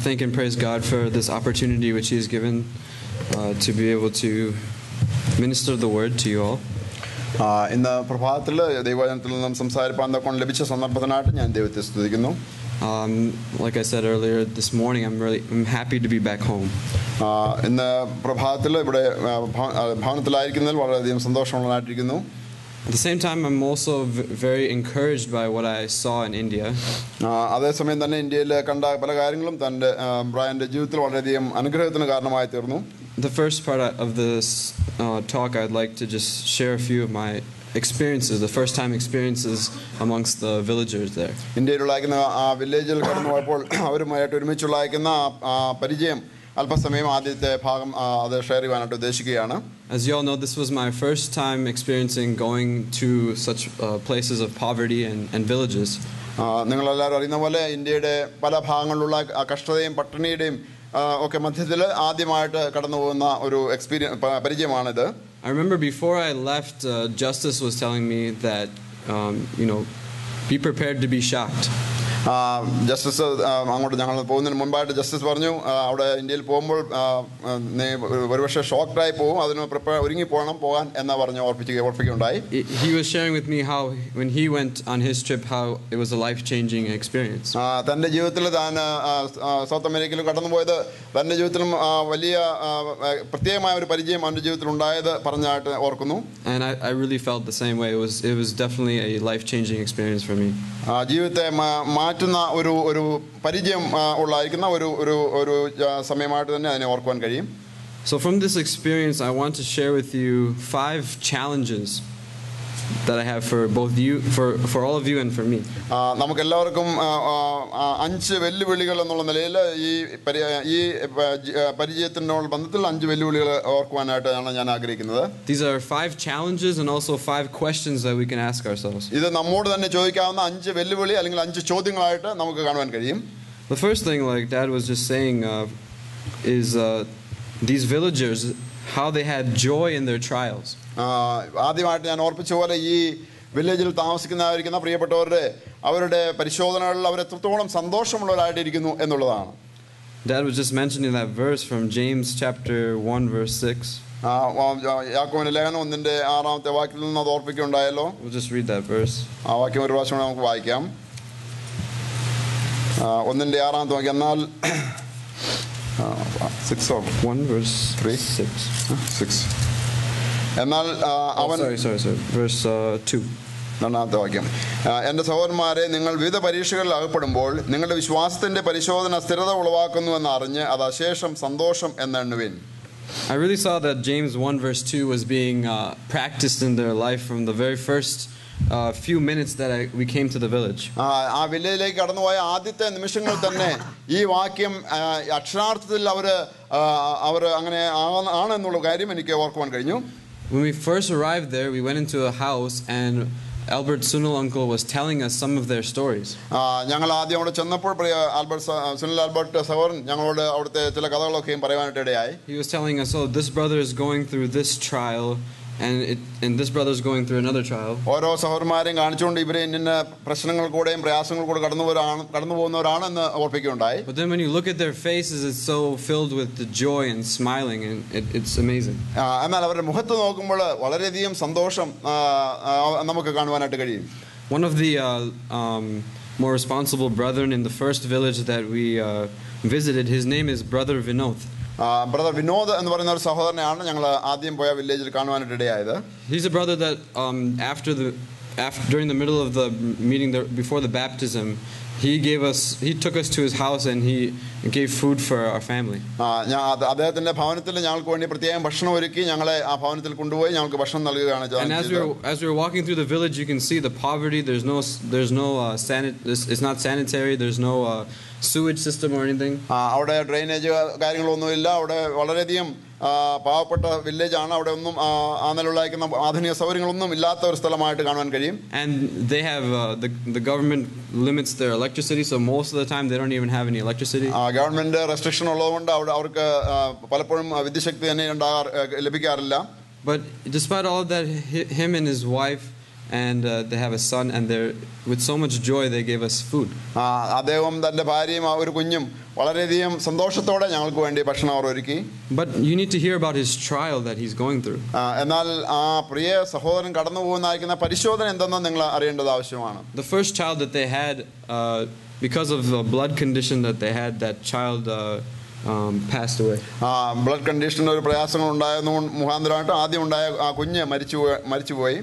thank and praise God for this opportunity which He has given to be able to minister the word to you all. ഇന്ന് പ്രഭാതത്തിൽ ദൈവവചനത്തിൽ നിന്നും സംസാരിപ്പാൻ കൊണ്ട് ലഭിച്ച സന്ദർഭത്തിനായിട്ട് ഞാൻ ദൈവത്തെ സ്തുതിക്കുന്നു. Like I said earlier this morning, I'm happy to be back home. ഇന്ന് പ്രഭാതത്തിൽ ഇവിടെ ഭവനത്തിലായിരിക്കുന്നതിൽ വളരെയധികം സന്തോഷമുള്ളതായിട്ടിരിക്കുന്നു. At the same time, I'm also very encouraged by what I saw in India. അതേസമയം തന്നെ ഇന്ത്യയിൽ കണ്ട പല കാര്യങ്ങളും തൻ്റെ ബ്രയൻ്റെ ജീവിതത്തിൽ വളരെയധികം അനുഗ്രഹത്തിന് കാരണമായി തീർന്നു. The first part of this talk, I'd like to just share a few of my experiences, the first time experiences amongst the villagers there. ഇന്ത്യയിലുള്ള ആ വില്ലേജിൽ കടന്നു പോയപ്പോൾ അവരുമായിട്ട് ഒരുമിച്ചുള്ള പരിചയം അല്പസമയം ആദ്യത്തെ ഭാഗം അത് ഷെയർ ചെയ്യാനായിട്ട് ഉദ്ദേശിക്കുകയാണ്. As you all know, this was my first time experiencing going to such places of poverty and villages. നിങ്ങളെല്ലാവരും അറിയുന്ന പോലെ ഇന്ത്യയുടെ പല ഭാഗങ്ങളിലുള്ള കഷ്ടതയും പട്ടിണിയുടെയും ഒക്കെ മധ്യത്തിൽ ആദ്യമായിട്ട് കടന്നു പോകുന്ന ഒരു പരിചയമാണിത്. I remember before I left, Justice was telling me that, be prepared to be shocked. Justice അങ്ങോട്ട് ഞങ്ങൾ പോകുന്നതിന് മുൻപായിട്ട് ജസ്റ്റിസ് പറഞ്ഞു അവിടെ ഇന്ത്യയിൽ പോകുമ്പോൾ ഒരുപക്ഷെ ഷോക്ക്ഡായി പോകും, അതിന് ഒരുങ്ങി പോകാൻ എന്നാ പറഞ്ഞ് ഓർപ്പിക്കുകയുണ്ടായി. He was sharing with me how when he went on his trip, how it was a life-changing experience. തൻ്റെ ജീവിതത്തിൽ താൻ സൗത്ത് അമേരിക്കയിൽ കടന്നുപോയത് തൻ്റെ ജീവിതത്തിലും വലിയ പ്രത്യേകമായ ഒരു പരിചയം അവൻ്റെ ജീവിതത്തിൽ ഉണ്ടായത് പറഞ്ഞായിട്ട് ഓർക്കുന്നു. And I really felt the same way. It was definitely a life-changing experience for me. ജീവിതത്തെ മാറ്റുന്ന ഒരു പരിചയം ഉള്ളായിരിക്കുന്ന ഒരു സമയമായിട്ട് തന്നെ അതിനെ ഓർക്കുവാൻ കഴിയും. So from this experience, I want to share with you 5 challenges that I have for both you, for all of you, and for me. നമുക്ക് എല്ലാവർക്കും 5 വെല്ലുവിളികൾ എന്നുള്ള നിലയിൽ ഈ പരിചയത്തിനോട് ബന്ധത്തിൽ 5 വെല്ലുവിളികൾ ഓർക്കുവാനായിട്ടാണ് ഞാൻ ആഗ്രഹിക്കുന്നത്. These are 5 challenges and also 5 questions that we can ask ourselves. ഇത് നമ്മോട് തന്നെ ചോദിക്കാവുന്ന 5 വെല്ലുവിളി അല്ലെങ്കിൽ 5 ചോദ്യങ്ങളായിട്ട് നമുക്ക് കാണുവാൻ കഴിയും. The first thing, like Dad was just saying, is these villagers, how they had joy in their trials. ആദ്യമായിട്ട് ഞാൻ ഓർപ്പിച്ച പോലെ ഈ വില്ലേജിൽ താമസിക്കുന്നവരിക്കുന്ന പ്രിയപ്പെട്ടവരുടെ അവരുടെ പരിശോധനകളിൽ അവർ എത്രത്തോളം സന്തോഷമുള്ളവരായിട്ടിരിക്കുന്നു എന്നുള്ളതാണ്. Dad was just mentioning that verse from James chapter 1 verse 6. യാക്കോബിന്റെ ലേഖനം 1:6 വാക്യത്തിൽ നിന്ന് അത് ഓർപ്പിക്കുകയുണ്ടായല്ലോ. We'll just read that verse. ആ വാക്യം ഒരു പ്രാവശ്യം നമുക്ക് വായിക്കാം. 1:6 വാക്യം. എന്നാൽ 6 or 1 verse 3 6. എന്നാൽ അവൻ verse 2 രണ്ടാമത്തെ വാക്യം. എൻ്റെ സഹോദരന്മാരെ, നിങ്ങൾ വിവിധ പരീക്ഷകളിൽ അകപ്പെടുമ്പോൾ നിങ്ങളുടെ വിശ്വാസത്തിന്റെ പരിശോധന സ്ഥിരത ഉളവാക്കുന്നു എന്ന് അറിഞ്ഞ് അത് അശേഷം സന്തോഷം എന്നെണ്ണുവിൻ. I really saw that James 1 verse 2 was being practiced in their life from the very first few minutes that we came to the village. ആ വില്ലേജിലേക്ക് കടന്നുപോയ ആദ്യത്തെ നിമിഷങ്ങളിൽ തന്നെ ഈ വാക്യം അക്ഷരാർത്ഥത്തിൽ അവർ അങ്ങനെ ആണെന്നുള്ള കാര്യം എനിക്ക് ഓർക്കുവാൻ കഴിഞ്ഞു. When we first arrived there, we went into a house and Albert Sunil uncle was telling us some of their stories. ഞങ്ങൾ ആദ്യം അവിടെ ചെന്നപ്പോൾ സുനിൽ ആൽബർട്ട് സഹോദരൻ ഞങ്ങളോട് അവിടുത്തെ ചില കഥകളൊക്കെയും പറയാനായിട്ട് ഇടയായി. He was telling us, oh, this brother is going through this trial and this brother is going through another trial. ഓരോ സഹോദരന്മാരെയും കാണിച്ചുകൊണ്ട് ഇവരെ ഇന്ന പ്രശ്നങ്ങൾ കൂടെയും പ്രയാസങ്ങൾ കൂടെ കടന്നു പോകുന്നവരാണെന്ന് ഓർപ്പിക്കുകയുണ്ടായി. But then when you look at their faces, it's so filled with the joy and smiling, and it's amazing. എന്നാൽ അവരുടെ മുഖത്ത് നോക്കുമ്പോൾ വളരെയധികം സന്തോഷം നമുക്ക് കാണുവാനായിട്ട് കഴിയും. One of the more responsible brethren in the first village that we visited, his name is Brother Vinod. Brother Vinod എന്ന് പറയുന്ന ഒരു സഹോദരനെയാണ് ഞങ്ങൾ ആദ്യം പോയ വില്ലേജിൽ കാണുവാനായിട്ട് ഇടയായത്. He's a brother that during the middle of the meeting before the baptism, he took us to his house and he gave food for our family. അദ്ദേഹത്തിന്റെ ഭവനത്തിൽ ഞങ്ങൾക്ക് വേണ്ടി പ്രത്യേകം ഭക്ഷണം ഒരുക്കി ഞങ്ങളെ ആ ഭവനത്തിൽ കൊണ്ടുപോയി ഞങ്ങൾക്ക് ഭക്ഷണം നൽകുകയാണ് ചെയ്തത്. And as we were walking through the village, you can see the poverty. It's not sanitary. There's no sewage system or anything. അവിടെ ഡ്രെയിനേജ് കാര്യങ്ങളൊന്നുമില്ല. അവിടെ വളരെയധികം പാവപ്പെട്ട വില്ലേജാണ്. അവിടെ ഒന്നും ആ നിലയിലുള്ള ആധുനിക സൗകര്യങ്ങളൊന്നും ഇല്ലാത്ത ഒരു സ്ഥലമായിട്ട് കാണുവാൻ കഴിയും. And they have the government limits their electricity, so most of the time they don't even have any electricity. Government restriction ഉള്ളതുകൊണ്ട് അവർക്ക് പലപ്പോഴും വിദ്യുച്ഛക്തി തന്നെ ലഭിക്കാറില്ല. But despite all of that, him and his wife and they have a son, and they're with so much joy they gave us food. അദ്ദേഹം തൻ്റെ ഭാര്യയും ഒരു കുഞ്ഞും വളരെയധികം സന്തോഷത്തോടെ ഞങ്ങൾക്ക് വേണ്ടി ഭക്ഷണം അവർ ഒരുക്കി. But you need to hear about his trial that he's going through. എന്നാൽ ആ പ്രിയ സഹോദരൻ കടന്നു പോകുന്നതായിരിക്കുന്ന പരിശോധന എന്തെന്ന് നിങ്ങൾ അറിയേണ്ടത് ആവശ്യമാണ്. The first child that they had, because of the blood condition that they had, that child passed away. Blood കണ്ടീഷനിൽ ഒരു പ്രയാസങ്ങൾ ഉണ്ടായതു മുഖാന്തരമായിട്ട് ആദ്യം ഉണ്ടായ ആ കുഞ്ഞ് മരിച്ചുപോയി.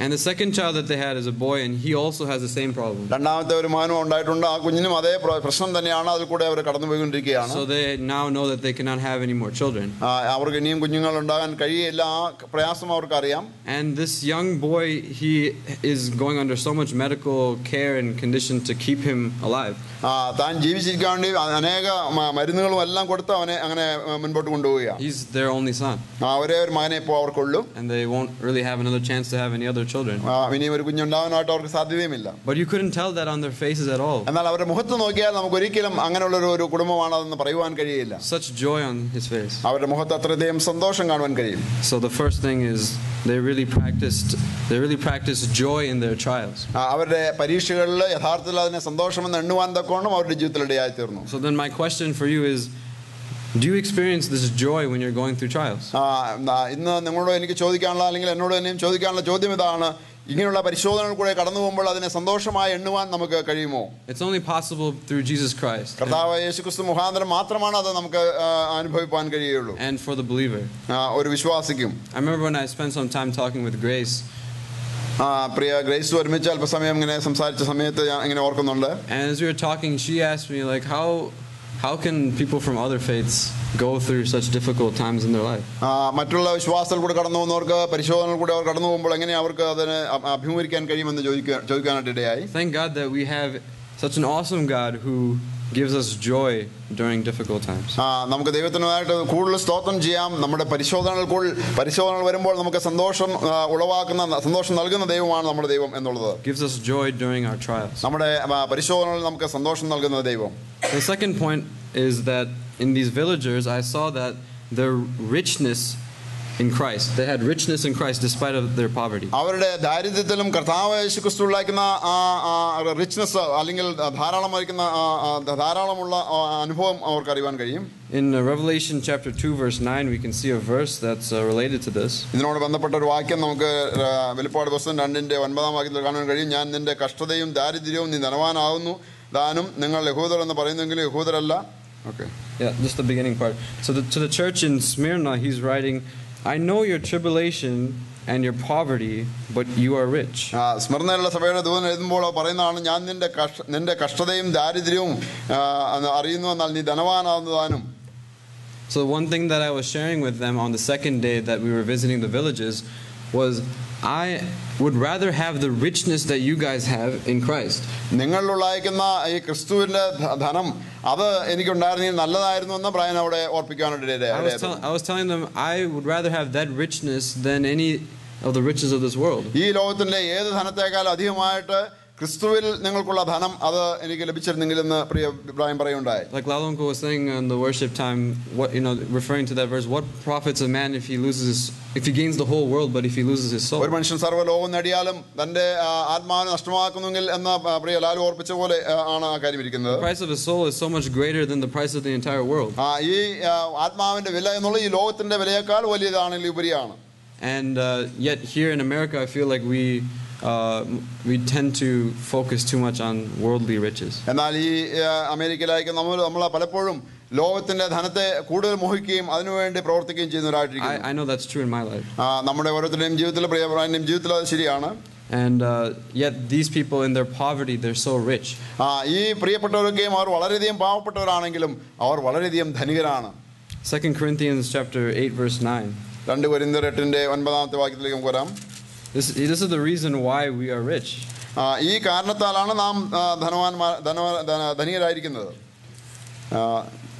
And the second child that they had is a boy, and he also has the same problem. രണ്ടാമത്തെ ഒരു മകനും ഉണ്ടായിട്ടുണ്ട്. ആ കുഞ്ഞിനും അതേ പ്രശ്നം തന്നെയാണ്. അതിൽ കൂടെ അവർ കടന്നുപോയിക്കൊണ്ടിരിക്കുകയാണ്. So they now know that they cannot have any more children. അവർക്ക് ഇനിയും കുഞ്ഞുങ്ങൾ ഉണ്ടാകാൻ കഴിയില്ല. ആ പ്രയാസം അവർക്ക് അറിയാം. And this young boy, he is going under so much medical care and condition to keep him alive. താൻ ജീവിച്ചിരിക്കാൻ വേണ്ടി അനേക മരുന്നുകളും എല്ലാം കൊടുത്ത് അവനെ അങ്ങനെ മുൻപോട്ട് കൊണ്ടുപോവുകയാണ്. He's their only son. ഒരേ ഒരു മകനെ ഇപ്പോൾ അവർക്കുള്ളൂ. And they won't really have another chance to have any other children. ഇനിയും ഒരു കുഞ്ഞുണ്ടാവാനായിട്ട് അവർക്ക് സാധ്യതയുമില്ല. But you couldn't tell that on their faces at all. എന്നാൽ അവരുടെ മുഖത്ത് നോക്കിയാൽ നമുക്ക് ഒരിക്കലും അങ്ങനെയുള്ള ഒരു കുടുംബമാണെന്ന് പറയുവാൻ കഴിയില്ല. Such joy on his face. അവരുടെ മുഖത്ത് അത്രയധികം സന്തോഷം കാണുവാൻ കഴിയും. So the first thing is they really practiced joy in their trials. അവരുടെ പരീക്ഷകളിൽ യഥാർത്ഥത്തിൽ അതിനെ സന്തോഷമെന്ന് എണ്ണുവാൻ തക്കോണം അവരുടെ ജീവിതത്തിൽ ഇടയായി തീർന്നു. So then my question for you is, do you experience this joy when you're going through trials? ഇന്ന് നിങ്ങളോട് എനിക്ക് ചോദിക്കാനുള്ള അല്ലെങ്കിൽ എന്നോട് തന്നെയും ചോദിക്കാനുള്ള ചോദ്യം ഇതാണ്: ഇങ്ങനെയുള്ള പരിശോധനകൾ കൂടെ കടന്നു പോകുമ്പോൾ അതിനെ സന്തോഷമായി എണ്ണുവാൻ നമുക്ക് കഴിയുമോ? It's only possible through Jesus Christ. കർത്താവായ യേശുക്രിസ്തു മുഖാന്തരം മാത്രമാണ് അത് നമുക്ക് അനുഭവിക്കാൻ കഴിയുള്ളൂ. And for the believer. ഒരു വിശ്വാസിക്കും. I remember when I spent some time talking with Grace. Priya grace ഒരുമിച്ച് അല്പസമയം ഇങ്ങനെ സംസാരിച്ച സമയത്ത് ഞാൻ ഇങ്ങനെ ഓർക്കുന്നുണ്ട്. And as we were talking, she asked me, like, how can people from other faiths go through such difficult times in their life? മറ്റുള്ള വിശ്വാസത്തിൽ കൂടെ കടന്നു പോകുന്നവർക്ക് പരിശോധനകൾ കൂടെ അവർ കടന്നു പോകുമ്പോൾ എങ്ങനെ അവർക്ക് അതിനെ അഭിമുഖീകരിക്കാൻ കഴിയുമെന്ന് ചോദിക്കാനായിട്ട് ഇടയായി. Thank God that we have such an awesome God who gives us joy during difficult times. നമുക്ക് ദൈവത്തിനായിട്ട് കൂടുതൽ സ്തോത്രം ചെയ്യാം. നമ്മുടെ പരിശോധനകൾ വരുമ്പോൾ നമുക്ക് സന്തോഷം നൽകുന്ന ദൈവമാണ് നമ്മുടെ ദൈവം എന്നുള്ളത്. Gives us joy during our trials. നമ്മുടെ പരിശോധനകളിൽ നമുക്ക് സന്തോഷം നൽകുന്ന ദൈവം. The second point is that in these villagers I saw that their richness in Christ. They had richness in Christ despite of their poverty. അവരുടെ ദാരിദ്ര്യത്തിലും കർത്താവ് യേശുക്രിസ്തുവിലാക്കുന്ന റിച്ച്നെസ് അല്ലെങ്കിൽ ധാരാളമുള്ള അനുഭവം അവർക്ക് അറിയാൻ കഴിയും. In Revelation chapter 2 verse 9 we can see a verse that's related to this. ഇതിനോട് ബന്ധപ്പെട്ട ഒരു വാക്യം നമുക്ക് വെളിപ്പാട് പുസ്തകം 2:9 വാക്യത്തിൽ കാണാൻ കഴിയും. ഞാൻ നിന്റെ കഷ്ടതയും ദാരിദ്ര്യവും നീ ധനവാനാകുന്നു ദാനും നിങ്ങൾ യഹൂദർ എന്ന് പറയുന്നെങ്കിലും യഹൂദരല്ല. Okay. Yeah, just the beginning part. So to the church in Smyrna he's writing, I know your tribulation and your poverty, but you are rich. സ്മരണയുള്ള സഭയുടെ ദൂതൻ എഴുതുമ്പോൾ പറയുന്നതാണ്, ഞാൻ നിന്റെ കഷ്ടതയും ദാരിദ്ര്യവും അറിയുന്നു, എന്നാൽ നീ ധനവാനാകുന്നതാനും. So one thing that I was sharing with them on the second day that we were visiting the villages was I would rather have the richness that you guys have in Christ. നിങ്ങളിലുള്ളായിരിക്കുന്ന ഈ ക്രിസ്തുവിന്റെ ധനം അത് എനിക്കുണ്ടായിരുന്നെങ്കിൽ നല്ലതായിരുന്നു എന്ന് Brian അവിടെ ഓർപ്പിക്കാനായിട്ട് I was telling them I would rather have that richness than any of the riches of this world. ഈ ലോകത്തിന്റെ ഏത് ധനത്തേക്കാൾ അധികമായിട്ട് ക്രിസ്തുവിൽ നിങ്ങൾക്കുള്ള ധനം അത് എനിക്ക് ലഭിച്ചിരുന്നെങ്കിൽ എന്ന് പ്രിയ Ibrahim പറയുണ്ടായി. Like Lalonko was saying in the worship time, referring to that verse, what profits a man if he gains the whole world but if he loses his soul? ഒരു മനുഷ്യൻ സർവ്വലോകം നേടിയാലും തന്റെ ആത്മാവിനെ നഷ്ടമാക്കുന്നെങ്കിൽ എന്ന് പ്രിയ ലാലു ഓർപ്പിച്ച പോലെ ആണ് ആ കാര്യം ഇരിക്കുന്നത്. The price of his soul is so much greater than the price of the entire world. ഈ ആത്മാവിന്റെ വില എന്നുള്ളത് ഈ ലോകത്തിന്റെ വിലയേക്കാൾ വലിയതാണെങ്കിൽ ഉപരിയാണ്. And yet here in America I feel like we tend to focus too much on worldly riches. എന്നാൽ ഈ അമേരിക്കയിലേക്ക് നമ്മൾ പലപ്പോഴും ലോകത്തിന്റെ ധനത്തെ കൂടുതൽ മോഹിക്കുകയും അതിനുവേണ്ടി പ്രവർത്തിക്കുകയും ചെയ്യുന്നവരായിട്ടിരിക്കുന്നു. I know that's true in my life. നമ്മുടെ ഓരോരുത്തരുടെയും ജീവിതത്തിൽ പ്രിയപ്പെട്ടവരുടെയും ജീവിതത്തിൽ അത് ശരിയാണ്. And yet these people in their poverty they're so rich. ഈ പ്രിയപ്പെട്ടവരൊക്കെയും അവർ വളരെയധികം പാവപ്പെട്ടവരാണെങ്കിലും അവർ വളരെയധികം ധനികരാണ്. 2 Corinthians chapter 8 verse 9. 2 കൊരിന്ത്യർ 8:9 വാക്യത്തിലേക്ക് നമുക്ക് വരാം. This is the reason why we are rich. ഈ കാരണത്താലാണ് നാം ധനികരായിരിക്കുന്നത്.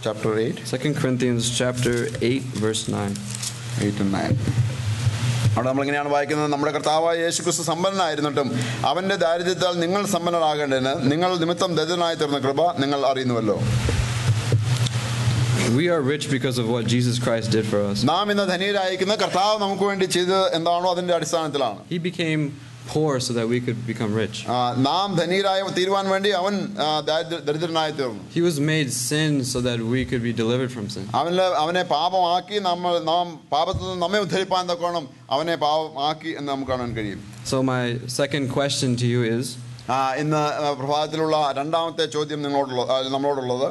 Chapter 8. 2 Corinthians chapter 8 verse 9. 8 and 9. അവിടെ നമ്മളിങ്ങനെയാണ് വായിക്കുന്നത്, നമ്മുടെ കർത്താവായ യേശുക്രിസ്തു സമ്പന്നനായിരുന്നിട്ടും അവന്റെ ദാരിദ്ര്യത്താൽ നിങ്ങൾ സമ്പന്നരാകേണ്ടതിന് നിങ്ങൾ നിമിത്തം ദരിദ്രനായി തീർന്ന കൃപ നിങ്ങൾ അറിയുന്നുവല്ലോ. We are rich because of what Jesus Christ did for us. നാം ഇന്ന് ധനികരായിരിക്കുന്ന കർത്താവ് നമുക്ക് വേണ്ടി ചെയ്തത് എന്താണോ അതിന്റെ അടിസ്ഥാനത്തിലാണ്. He became poor so that we could become rich. നാം ധനികരായി തീരുവാൻ വേണ്ടി അവൻ ദരിദ്രനായി തീർന്നു. He was made sin so that we could be delivered from sin. അവനെ പാപമാക്കി നാം പാപത്തിൽ നിന്ന് നമ്മെ ഉദ്ധരിപ്പാൻ തക്കോണം അവനെ പാപമാക്കി എന്ന് നമുക്ക് കാണാൻ കഴിയും. So my second question to you is, ഇന്ന് പ്രഭാതത്തിലുള്ള രണ്ടാമത്തെ ചോദ്യം നമ്മളോടുള്ളത്,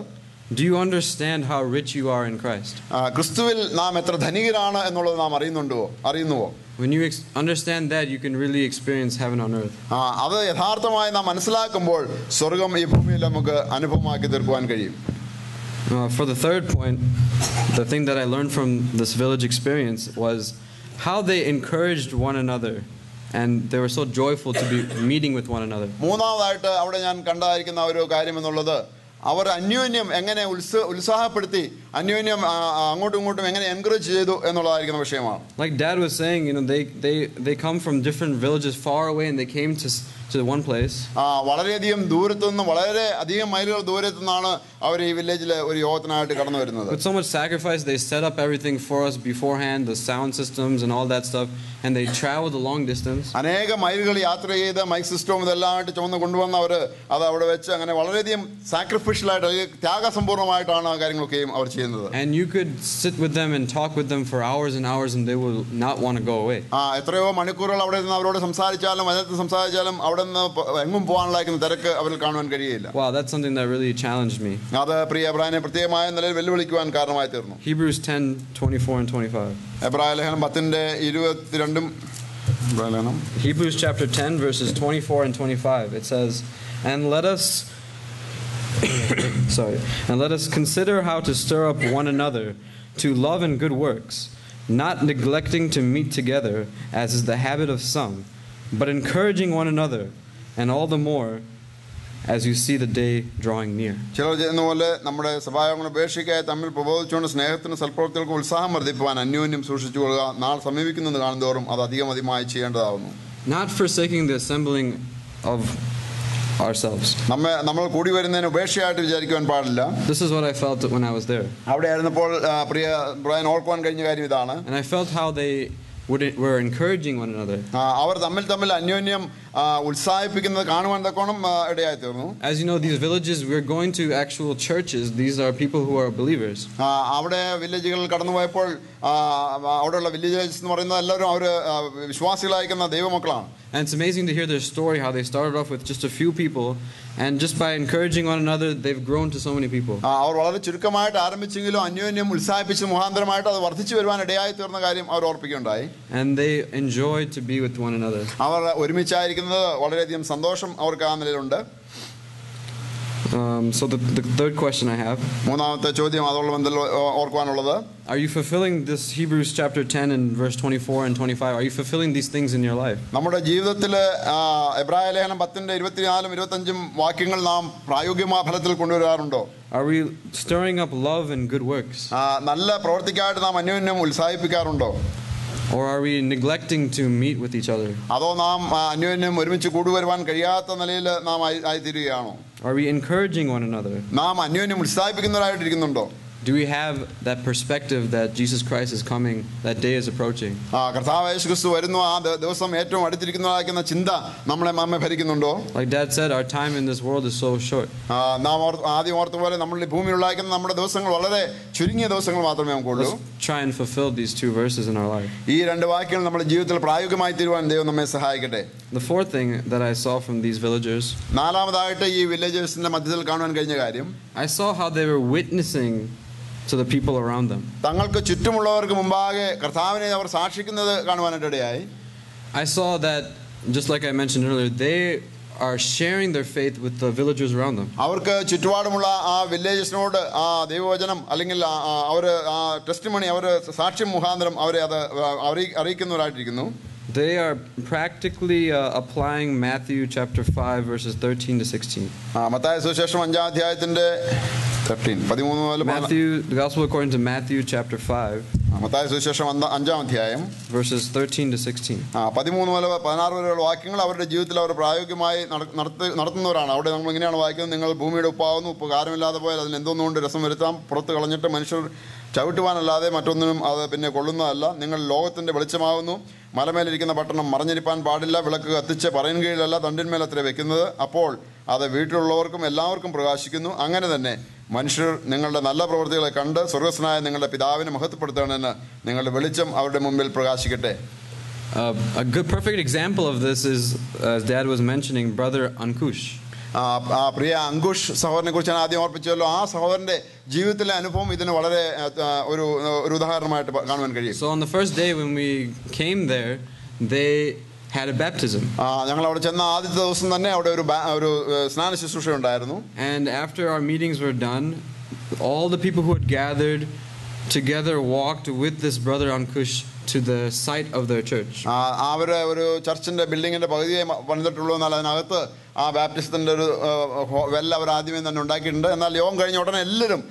do you understand how rich you are in Christ? ക്രിസ്തുവിൽ നാം എത്ര ധനികരാണ് എന്നുള്ളത് നാം അറിയുന്നുവോ? When you understand that, you can really experience heaven on earth. അത് യഥാർത്ഥമായി നാം മനസ്സിലാക്കുമ്പോൾ സ്വർഗം ഈ ഭൂമിയിൽ നമുക്ക് അനുഭവമാക്കി തീർക്കുവാൻ കഴിയും. For the third point, the thing that I learned from this village experience was how they encouraged one another, and they were so joyful to be meeting with one another. മൂന്നാമതായിട്ട് അവിടെ ഞാൻ കണ്ടായിരിക്കുന്ന ഒരു കാര്യം എന്നുള്ളത്, അവർ അന്യോന്യം എങ്ങനെ ഉത്സാഹപ്പെടുത്തി അന്യോന്യം അങ്ങോട്ടും ഇങ്ങോട്ടും എങ്ങനെ എൻകറേജ് ചെയ്തു എന്നുള്ളതായിരിക്കുന്ന വിഷയമാണ്. Like Dad was saying, they come from different villages far away, and they came to one place. വളരെയധികം ദൂരത്തു നിന്ന്, വളരെ അധികം മൈലുകൾ ദൂരത്തു നിന്നാണ് അവർ ഈ വില്ലേജിൽ ഒരു യോഗത്തിനായിട്ട് കടന്നു വരുന്നത്. With so much sacrifice, they set up everything for us beforehand, the sound systems and all that stuff, and they traveled a long distance. അനേക മൈലുകൾ യാത്ര ചെയ്ത് മൈക്ക് സിസ്റ്റവും ഇതെല്ലാമായിട്ട് ചുമന്ന് കൊണ്ടുവന്നവർ അത് അവിടെ വെച്ച് അങ്ങനെ വളരെയധികം സാക്രിഫിഷ്യൽ ആയിട്ട് ത്യാഗസമ്പൂർണ്ണമായിട്ടാണ് ആ കാര്യങ്ങളൊക്കെയും അവർ ചെയ്യുന്നത്. And you could sit with them and talk with them for hours and hours, and they will not want to go away. എത്രയോ മണിക്കൂറുകൾ അവിടെ നിന്ന് അവരോട് സംസാരിച്ചാലും അതിനകത്ത് സംസാരിച്ചാലും അവിടെ നിന്ന് എങ്ങും പോകാനുള്ള തിരക്ക് അവരിൽ കാണുവാൻ കഴിയില്ല. Wow, that's something that really challenged me. അത് പ്രിയ എബ്രായനെ പ്രത്യേകമായ നിലയിൽ വെല്ലുവിളിക്കുവാൻ കാരണമായി തീർന്നു. Hebrews 10:24 and 25. എബ്രായ ലേഖനം 10:22 Hebrews chapter 10 verses 24 and 25. It says, and let us consider how to stir up one another to love and good works, not neglecting to meet together, as is the habit of some, but encouraging one another, and all the more as you see the day drawing near. ചിലർ ചെയ്യുന്ന പോലെ നമ്മുടെ സഭായോഗങ്ങൾ ഉപേക്ഷിക്കാതെ തമ്മിൽ പ്രബോധിച്ചുകൊണ്ട് സ്നേഹത്തിന് സൽപ്രവൃത്തികൾക്ക് ഉത്സാഹം വർദ്ധിക്കുവാൻ അന്യോന്യം സൂക്ഷിച്ചു കൊള്ളുക. നാൾ സമീപിക്കുന്നത് കാണുന്തോറും അത് അധികമായി ചെയ്യേണ്ടതാവുന്നു. Not forsaking the assembling of ourselves. നമ്മൾ കൂടി വരുന്നതിന് ഉപേക്ഷയായിട്ട് വിചാരിക്കുവാൻ പാടില്ല. This is what I felt when I was there. അവിടെ ആയിരുന്നപ്പോൾ പ്രിയ ബ്രയൻ ഓർക്കുവാൻ കഴിഞ്ഞ കാര്യം ഇതാണ്. And I felt how they were encouraging one another. അവർ തമ്മിൽ അന്യോന്യം ഉത്സാഹിപ്പിക്കുന്നത് കാണുവാൻ തക്കോണം ഇടയായി തീർന്നു. As you know, these villages, we're going to actual churches. These are people who are believers. അവിടെ വില്ലേജുകളിൽ കടന്നുപോയപ്പോൾ അവിടെയുള്ള വില്ലേജേഴ്സ് എന്ന് പറയുന്നത് എല്ലാവരും അവർ വിശ്വാസികളായിരിക്കുന്ന ദൈവമക്കളാണ്. And it's amazing to hear their story, how they started off with just a few people, and just by encouraging one another, they've grown to so many people. അവർ വളരെ ചുരുക്കമായിട്ട് ആരംഭിച്ചെങ്കിലും അന്യോന്യം ഉത്സാഹിപ്പിച്ച് മുഖാന്തരമായിട്ട് അത് വർദ്ധിച്ചു വരുവാൻ ഇടയായി തീർന്ന കാര്യം അവർ ഓർപ്പിക്കുകയുണ്ടായി. And they enjoyed to be with one another. അവർ ഒരുമിച്ചായിരിക്കുന്നത് വളരെയധികം സന്തോഷം അവർക്ക് ആ നിലയിലുണ്ട്. So the third question I have, മൂന്നാമത്തെ ചോദ്യം അതോളം എന്തെങ്കിലും ഓർക്കുവാനുള്ളത്, are you fulfilling this Hebrews chapter 10 and verse 24 and 25? Are you fulfilling these things in your life? നമ്മുടെ ജീവിതത്തിൽ എബ്രായ ലേഖനം 10:24-25 വാക്യങ്ങൾ നാം പ്രായോഗിക ഫലത്തിൽ കൊണ്ടുവരാറുണ്ടോ? Are we stirring up love and good works? നല്ല പ്രവൃത്തിക്കായിട്ട് നാം അന്യോന്യം ഉത്സാഹിപ്പിക്കാറുണ്ടോ? Or are we neglecting to meet with each other? അതോ നാം അന്യോന്യം ഒരുമിച്ച് കൂടുവരുവാൻ കഴിയാത്ത നിലയിൽ നാം ആയിത്തീരുകയാണോ? Are we encouraging one another? നാം അന്യോന്യം ഉത്സാഹിപ്പിക്കുന്നവരായിട്ടിരിക്കുന്നുണ്ടോ? Do we have that perspective that Jesus Christ is coming, that day is approaching? കർത്താവ് യേശു ക്രിസ്തു വരുന്നു, ആ ദിവസം ഏറ്റവും അടുത്തിരിക്കുന്നതായിരിക്കുന്ന ചിന്ത നമ്മെ ഭരിക്കുന്നുണ്ടോ? Like Dad said, our time in this world is so short. നാം ആദ്യം ഓർത്ത പോലെ നമ്മുടെ ഭൂമിയിലുള്ളായിരിക്കുന്ന നമ്മുടെ ദിവസങ്ങൾ വളരെ ചുരുങ്ങിയ ദിവസങ്ങൾ മാത്രമേ നമുക്കുള്ളൂ. Try and fulfill these two verses in our life. ഈ രണ്ട് വാക്യങ്ങൾ നമ്മുടെ ജീവിതത്തിൽ പ്രായോഗികമായി തീരുവാൻ ദൈവം നമ്മെ സഹായിക്കട്ടെ. The fourth thing that I saw from these villagers, നാലാമതായിട്ട് ഈ വില്ലേജേഴ്സിന്റെ മധ്യത്തിൽ കാണുവാൻ കഴിഞ്ഞ കാര്യം, I saw how they were witnessing to the people around them. തങ്ങൾക്ക് ചുറ്റുമുള്ളവർക്ക് മുമ്പാകെ കർത്താവിനെ അവർ സാക്ഷിക്കുന്നത് കാണുവാനായിട്ട് ഇടയായി. I saw that, just like I mentioned earlier, they are sharing their faith with the villagers around them. അവർക്ക് ചുറ്റുപാടുമുള്ള ആ വില്ലേജസിനോട് ആ ദൈവവചനം അല്ലെങ്കിൽ അവർ ആ ടെസ്റ്റിമണി അവർ സാക്ഷ്യം മുഖാന്തരം അവരെ അത് അറിയിക്കുന്നവരായിട്ടിരിക്കുന്നു. They are practically applying Matthew chapter 5 verses 13-16. Mathai സുവിശേഷം 5-ാം അധ്യായത്തിന്റെ 13 മുതൽ Matthew, the gospel according to Matthew chapter 5. Mathai സുവിശേഷം 5-ാം അധ്യായം verses 13 to 16. 13 മുതൽ 16 വരെയുള്ള വാക്യങ്ങൾ അവരുടെ ജീവിതത്തിൽ അവർ പ്രായോഗികമായി നടത്തുന്നവരാണ്. അവിടെ നമ്മൾ ഇങ്ങനെയാണ് വായിക്കുന്നത്: നിങ്ങൾ ഭൂമിയുടെ ഉപ്പാവുന്നു, ഉപ്പ് കാരമില്ലാതെ പോയാൽ അതിന് എന്തോന്നുകൊണ്ട് രസം വരുത്താം? പുറത്ത് കളഞ്ഞിട്ട് മനുഷ്യർ ചവിട്ടുവാനല്ലാതെ മറ്റൊന്നിനും അത് പിന്നെ കൊള്ളുന്നതല്ല. നിങ്ങൾ ലോകത്തിൻ്റെ വെളിച്ചമാകുന്നു. മലമേലിരിക്കുന്ന പട്ടണം മറഞ്ഞിരിപ്പാൻ പാടില്ല. വിളക്ക് കത്തിച്ച് പറയിൻ കീഴിലല്ല തണ്ടിന്മേൽ അത്ര വെക്കുന്നത്. അപ്പോൾ അത് വീട്ടിലുള്ളവർക്കും എല്ലാവർക്കും പ്രകാശിക്കുന്നു. അങ്ങനെ തന്നെ മനുഷ്യർ നിങ്ങളുടെ നല്ല പ്രവൃത്തികളെ കണ്ട് സ്വർഗസ്വനായ നിങ്ങളുടെ പിതാവിനെ മഹത്വപ്പെടുത്തണമെന്ന് നിങ്ങളുടെ വെളിച്ചം അവരുടെ മുമ്പിൽ പ്രകാശിക്കട്ടെ. A good perfect example of this is, as Dad was mentioning, brother Ankush. പ്രിയ അങ്കുഷ് സഹോദരനെ കുറിച്ച് ഞാൻ ആദ്യം ഓർപ്പിച്ചല്ലോ. ആ സഹോദരന്റെ ജീവിതത്തിലെ അനുഭവം ഇതിന് വളരെ ഒരു ഉദാഹരണമായിട്ട് കാണുവാൻ കഴിയും. So on the first day when we came there, they had a baptism. ഞങ്ങൾ അവിടെ ചെന്ന ആദ്യത്തെ ദിവസം തന്നെ അവിടെ ഒരു സ്നാന ശുശ്രൂഷ ഉണ്ടായിരുന്നു. And after our meetings were done, all the people who had gathered together walked with this brother Ankush to the site of their church. അവര് ഒരു ചർച്ചിന്റെ ബിൽഡിങ്ങിന്റെ പകുതിയെ പണിതിട്ടുള്ളൂ. എന്നാൽ അതിനകത്ത് ആ ബാപ്റ്റിസത്തിന്റെ ഒരു വെല്ല അവർ ആദ്യമേ തന്നെ ഉണ്ടാക്കിയിട്ടുണ്ട്. എന്നാൽ യോഗം കഴിഞ്ഞ ഉടനെ എല്ലാവരും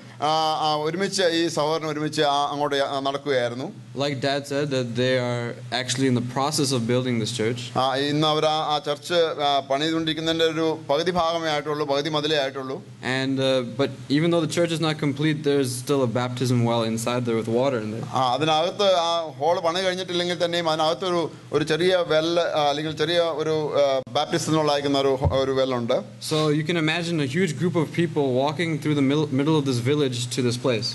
ഒരുമിച്ച് ഈ സഹോദരൻ ഒരുമിച്ച് അങ്ങോട്ട് നടക്കുകയായിരുന്നു. Like Dad said, that they are actually in the process of building this church. ഇന്ന് അവർ ആ ചർച്ച് പണിതുകൊണ്ടിരിക്കുന്നതിന്റെ ഒരു പകുതി ഭാഗമേ ആയിട്ടുള്ളൂ, പകുതി മതിലേ ആയിട്ടുള്ളൂ. And but even though the church is not complete, there's still a baptism well inside there with water in there. അതിനകത്ത് ആ whole പണി കഴിഞ്ഞിട്ടില്ലെങ്കിൽ തന്നെയും അതിനകത്ത് ഒരു ചെറിയ വെല്ല് അല്ലെങ്കിൽ ചെറിയ ഒരു ബാപ്റ്റിസത്തിനുള്ള അയക്കുന്ന ഒരു വെല്ലുണ്ട്. So you can imagine a huge group of people walking through the middle of this village to this place.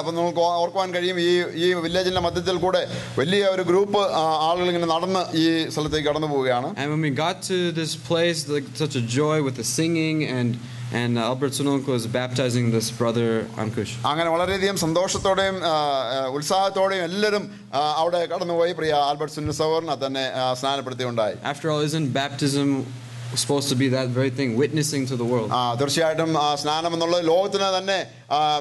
അപ്പം നമുക്ക് ഓർക്കുവാൻ കഴിയും, ഈ വില്ലേജിന്റെ മധ്യത്തിൽ കൂടെ വലിയ ഒരു ഗ്രൂപ്പ് ആളുകൾ ഇങ്ങനെ നടന്ന് ഈ സ്ഥലത്തേക്ക് കടന്നു പോവുകയാണ്. And when we got to this place, like such a joy with the singing and Albert Sununko is baptizing this brother Ankush. അങ്ങനെ വളരെയധികം സന്തോഷത്തോടെയും ഉത്സാഹത്തോടെയും എല്ലാവരും അവിടെ കടന്നുപോയി പ്രിയ ആൽബർട്ട് സുന്നു സഹോദരനെ തന്നെ സ്നാനപ്പെടുത്തിയുണ്ടായി. After all, isn't baptism supposed to be that very thing, witnessing to the world? തീർച്ചയായിട്ടും സ്നാനം എന്നുള്ളത് ലോകത്തിന് തന്നെ